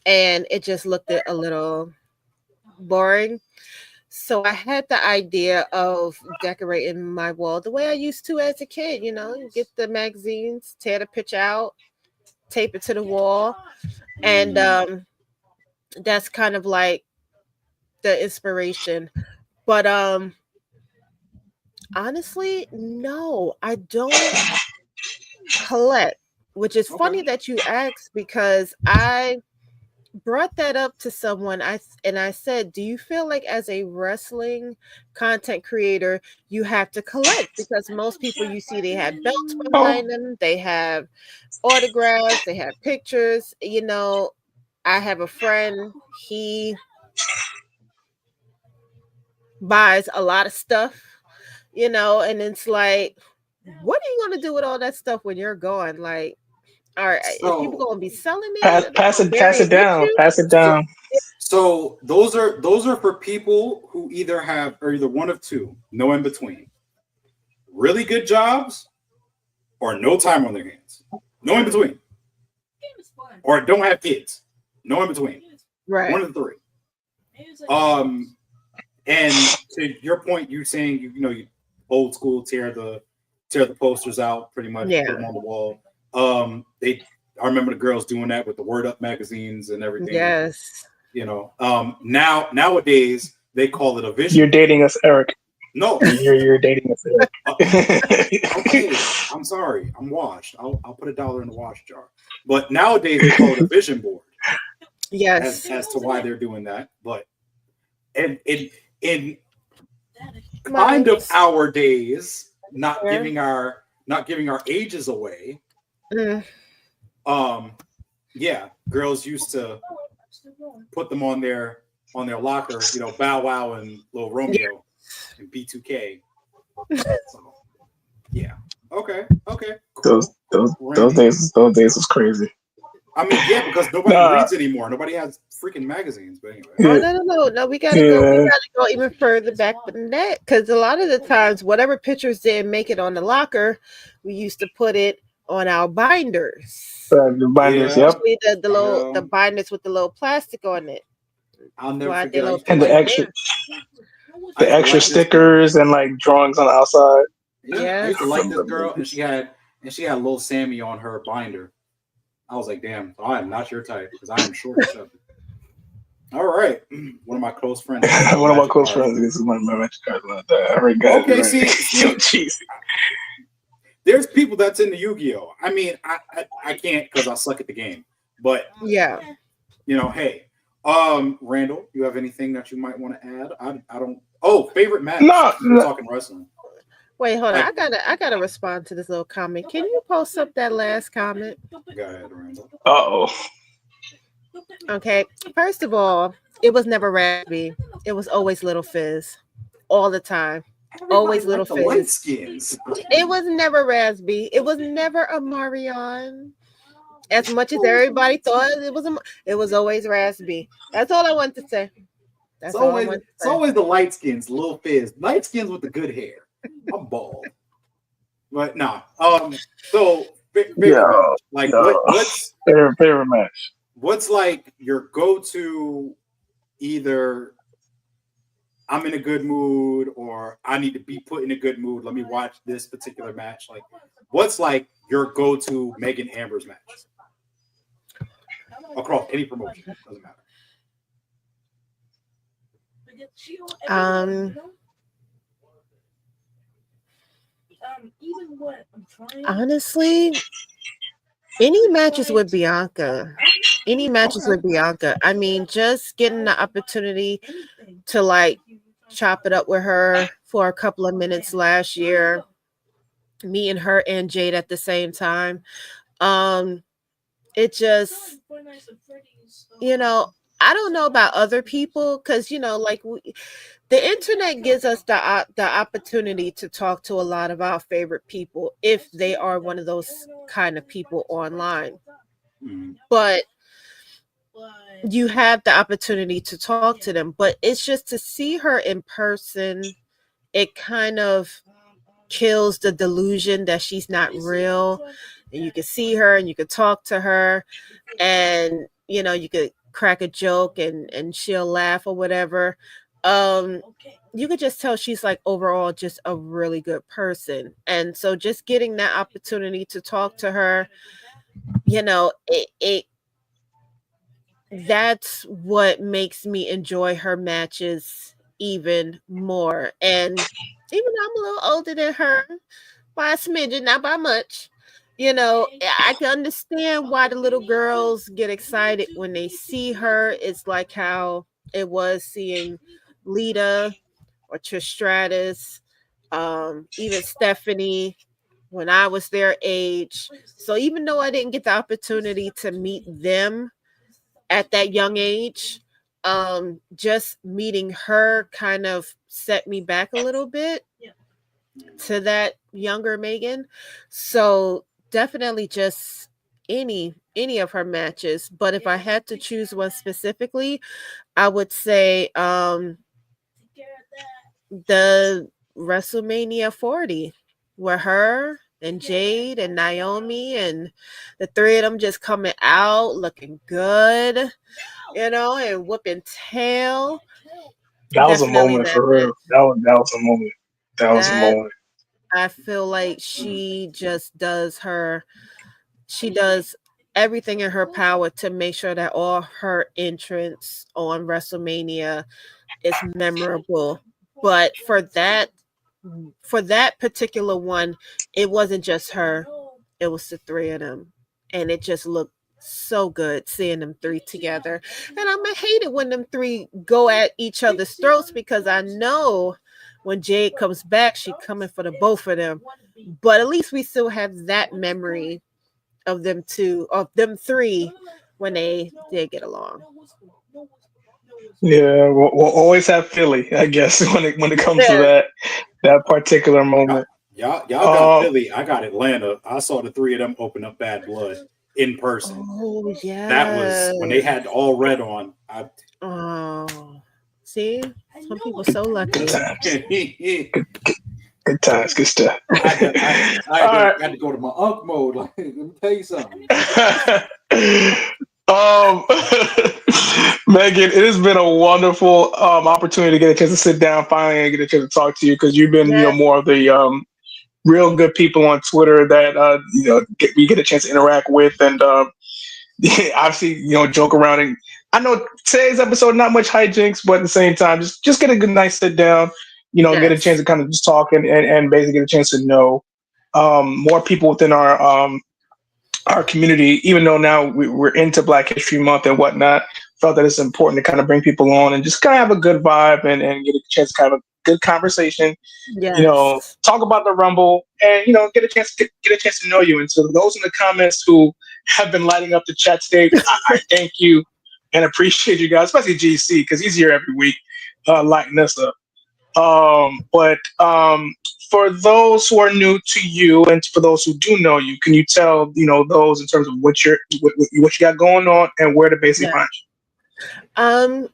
and it just looked a little boring. So I had the idea of decorating my wall the way I used to as a kid, you know, get the magazines, tear the picture out, tape it to the wall. And that's kind of like the inspiration. But honestly, no, I don't collect, which is funny that you asked because I brought that up to someone. I said, do you feel like as a wrestling content creator you have to collect? Because most people you see, they have belts behind them, they have autographs, they have pictures. You know, I have a friend, he buys a lot of stuff, you know, and it's like, what are you going to do with all that stuff when you're gone? Like, all right, if people going to be selling it, pass it down. So those are for people who are either one of two, no in between. Really good jobs or no time on their hands. No in between. Or don't have kids. No in between. Right. One of the three. And to your point, you saying you old school tear the posters out, pretty much, put them on the wall. I remember the girls doing that with the Word Up magazines and everything. Yes. You know, nowadays they call it a vision. You're dating us, Eric. No, you're dating us, Eric. Okay, I'm sorry, I'm washed. I'll put $1 in the wash jar. But nowadays they call it a vision board. Yes. As to why they're doing that, but in kind of our days, not giving our ages away. Yeah, girls used to put them on their locker, Bow Wow and Lil Romeo and B2K. So, yeah. Okay. Cool. Those days was crazy. I mean, yeah, because nobody reads anymore. Nobody has freaking magazines. But anyway. No. We gotta go even further back than that, because a lot of the times, whatever pictures didn't make it on the locker, we used to put it on our binders. The binders, especially the binders with the little plastic on it. I'll never forget. And the extra stickers and like drawings on the outside. Yeah, I used to like this girl, and she had Lil Sammy on her binder. I was like, damn, I am not your type because I am short and chubby. All right. One of my close friends. One of my close friends. This is my magic card. I already got it. Okay, see. There's people that's into Yu-Gi-Oh! I mean, I can't because I suck at the game. But yeah. Hey. Randall, you have anything that you might want to add? I don't. Oh, favorite match. No. We're talking wrestling. Wait, hold on. I gotta respond to this little comment. Can you post up that last comment? Go ahead, Randall. Okay. First of all, it was never Raspy. It was always Little Fizz, all the time. Always Little Fizz. Light skins. It was never Raspy. It was never a Marion. As much as everybody thought it was always Raspy. That's all I want to say. It's always the light skins, Little Fizz. Light skins with the good hair. I'm bald. But nah. So favorite match. Like what's favorite match? What's like your go-to either I'm in a good mood or I need to be put in a good mood. Let me watch this particular match. Like what's like your go-to Megan Amber's match? Across any promotion. Doesn't matter. Honestly, any matches with Bianca. I mean, just getting the opportunity to like chop it up with her for a couple of minutes last year meeting her and Jade at the same time. It just, you know, I don't know about other people because, you know, like the internet gives us the opportunity to talk to a lot of our favorite people if they are one of those kind of people online. But you have the opportunity to talk to them. But it's just to see her in person, it kind of kills the delusion that she's not real. And you can see her and you can talk to her, and you know, you could crack a joke and she'll laugh or whatever. You could just tell she's like overall just a really good person. And so just getting that opportunity to talk to her, you know, it that's what makes me enjoy her matches even more. And even though I'm a little older than her by a smidgen, not by much, you know, I can understand why the little girls get excited when they see her. It's like how it was seeing Lita or Trish Stratus, even Stephanie when I was their age. So even though I didn't get the opportunity to meet them at that young age, just meeting her kind of set me back a little bit to that younger Megan. So definitely just any of her matches. But if I had to choose one specifically, I would say the WrestleMania 40, where her and Jade and Naomi and the three of them just coming out looking good, you know, and whooping tail. That was a Definitely moment that for match. real. That was a moment. That was a That moment. I feel like she just she does everything in her power to make sure that all her entrance on WrestleMania is memorable. But for that particular one, it wasn't just her. It was the three of them. And it just looked so good seeing them three together. And I'm gonna hate it when them three go at each other's throats because I know when Jade comes back, she coming for the both of them. But at least we still have that memory of them two, of them three, when they did get along. Yeah, we'll always have Philly, I guess, when it comes to Yeah. that particular moment. Y'all got Philly. I got Atlanta. I saw the three of them open up Bad Blood in person. Oh yeah. That was when they had all red on. Oh, see, some people so lucky. Good times. Good times. Good stuff. I had to go to my unk mode. Like, let me tell you something. Megan, it has been a wonderful opportunity to get a chance to sit down finally and get a chance to talk to you because you've been, you know, more of the real good people on Twitter that we get a chance to interact with and obviously, you know, joke around. And I know today's episode not much hijinks, but at the same time, just get a good nice sit down, you know, get a chance to kind of just talk and basically get a chance to know more people within our community, even though now we're into Black History Month and whatnot. Felt that it's important to kind of bring people on and just kind of have a good vibe and get a chance to kind of a good conversation. Yes. You know, talk about the Rumble and, you know, get a chance to know you. And so those in the comments who have been lighting up the chat stage, I thank you and appreciate you guys, especially GC, because he's here every week lighting us up. But for those who are new to you and for those who do know you, can you tell, you know, those in terms of what you got going on and where to basically find you?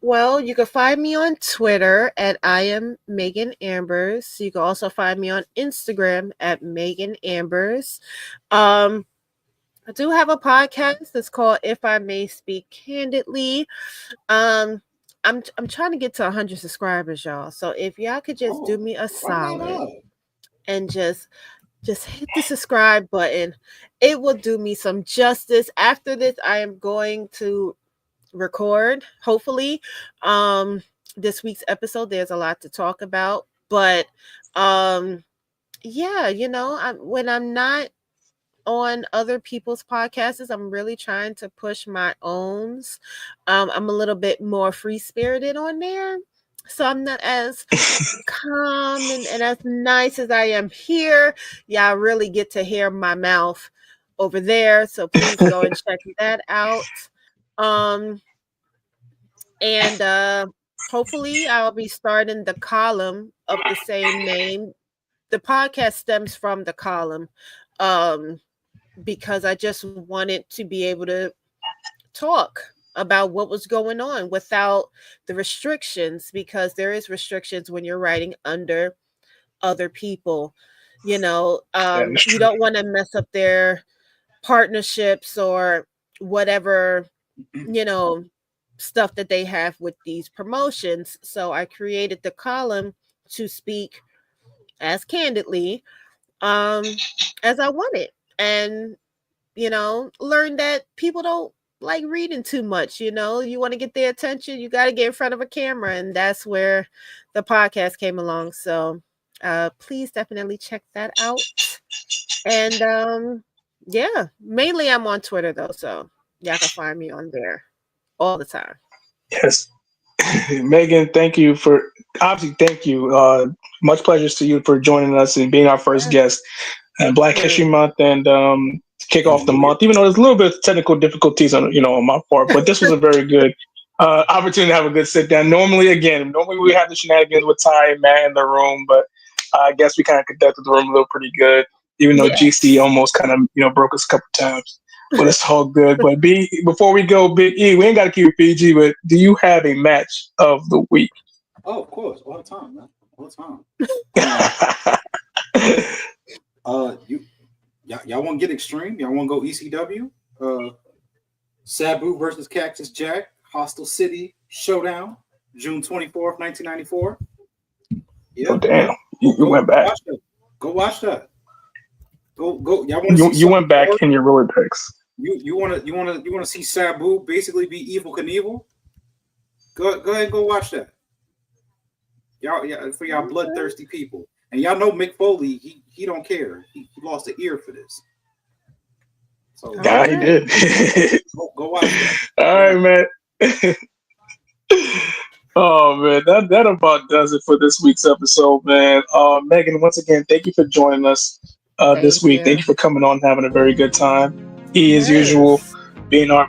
Well, you can find me on Twitter at I am Megan Ambers. You can also find me on Instagram at Megan Ambers. I do have a podcast that's called If I May Speak Candidly. I'm trying to get to 100 subscribers, y'all. So if y'all could just do me a solid and just hit the subscribe button, it will do me some justice. After this, I am going to record, hopefully, this week's episode. There's a lot to talk about, but yeah, you know, when I'm not on other people's podcasts, I'm really trying to push my own. I'm a little bit more free spirited on there. So I'm not as calm and as nice as I am here. Y'all really get to hear my mouth over there. So please go and check that out. And hopefully I'll be starting the column of the same name. The podcast stems from the column because I just wanted to be able to talk about what was going on without the restrictions, because there is restrictions when you're writing under other people. You know, you don't want to mess up their partnerships or whatever, you know, stuff that they have with these promotions. So I created the column to speak as candidly as I wanted, and you know, learn that people don't like reading too much. You know, you want to get their attention, you got to get in front of a camera, and that's where the podcast came along. So please definitely check that out. And yeah, mainly I'm on Twitter though, so y'all can find me on there all the time. Yes. Megan, thank you. Much pleasure to you for joining us and being our first guest at Black History Month, and kick off the month, even though there's a little bit of technical difficulties on my part, but this was a very good opportunity to have a good sit down. Normally we have the shenanigans with Ty and Matt in the room, but I guess we kind of conducted the room a little pretty good, even though GC almost kind of broke us a couple times. But it's all good. But before we go, Big E, we ain't got to keep it PG, but do you have a match of the week? Oh, of course, all the time, man, all the time. Y'all want to get extreme? Y'all want to go ECW? Sabu versus Cactus Jack, Hostile City Showdown, June 24th, 1994. Yeah. Oh damn! You went back. Go watch that. Go. Y'all want you went back in your Rolodex. You want to see Sabu basically be Evil Knievel? Go ahead and go watch that. Y'all, for y'all bloodthirsty people. And y'all know Mick Foley, he don't care. He lost an ear for this. So yeah, he did. go watch that. All right, man. Oh man, that about does it for this week's episode, man. Megan, once again, thank you for joining us this week. Thank you for coming on, having a very good time. As usual, being our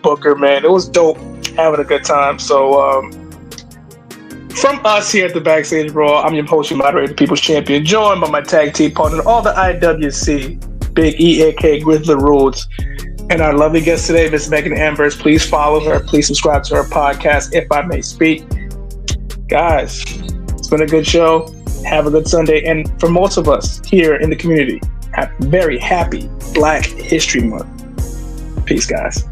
booker, man. It was dope, having a good time. So from us here at the Backstage Brawl, I'm your host, your moderator, People's Champion, joined by my tag team partner, all the IWC, Big E, aka Grizzly Rules, and our lovely guest today, Miss Megan Ambers. Please follow her. Please subscribe to her podcast, If I May Speak. Guys, it's been a good show. Have a good Sunday. And for most of us here in the community, have very happy Black History Month. Peace, guys.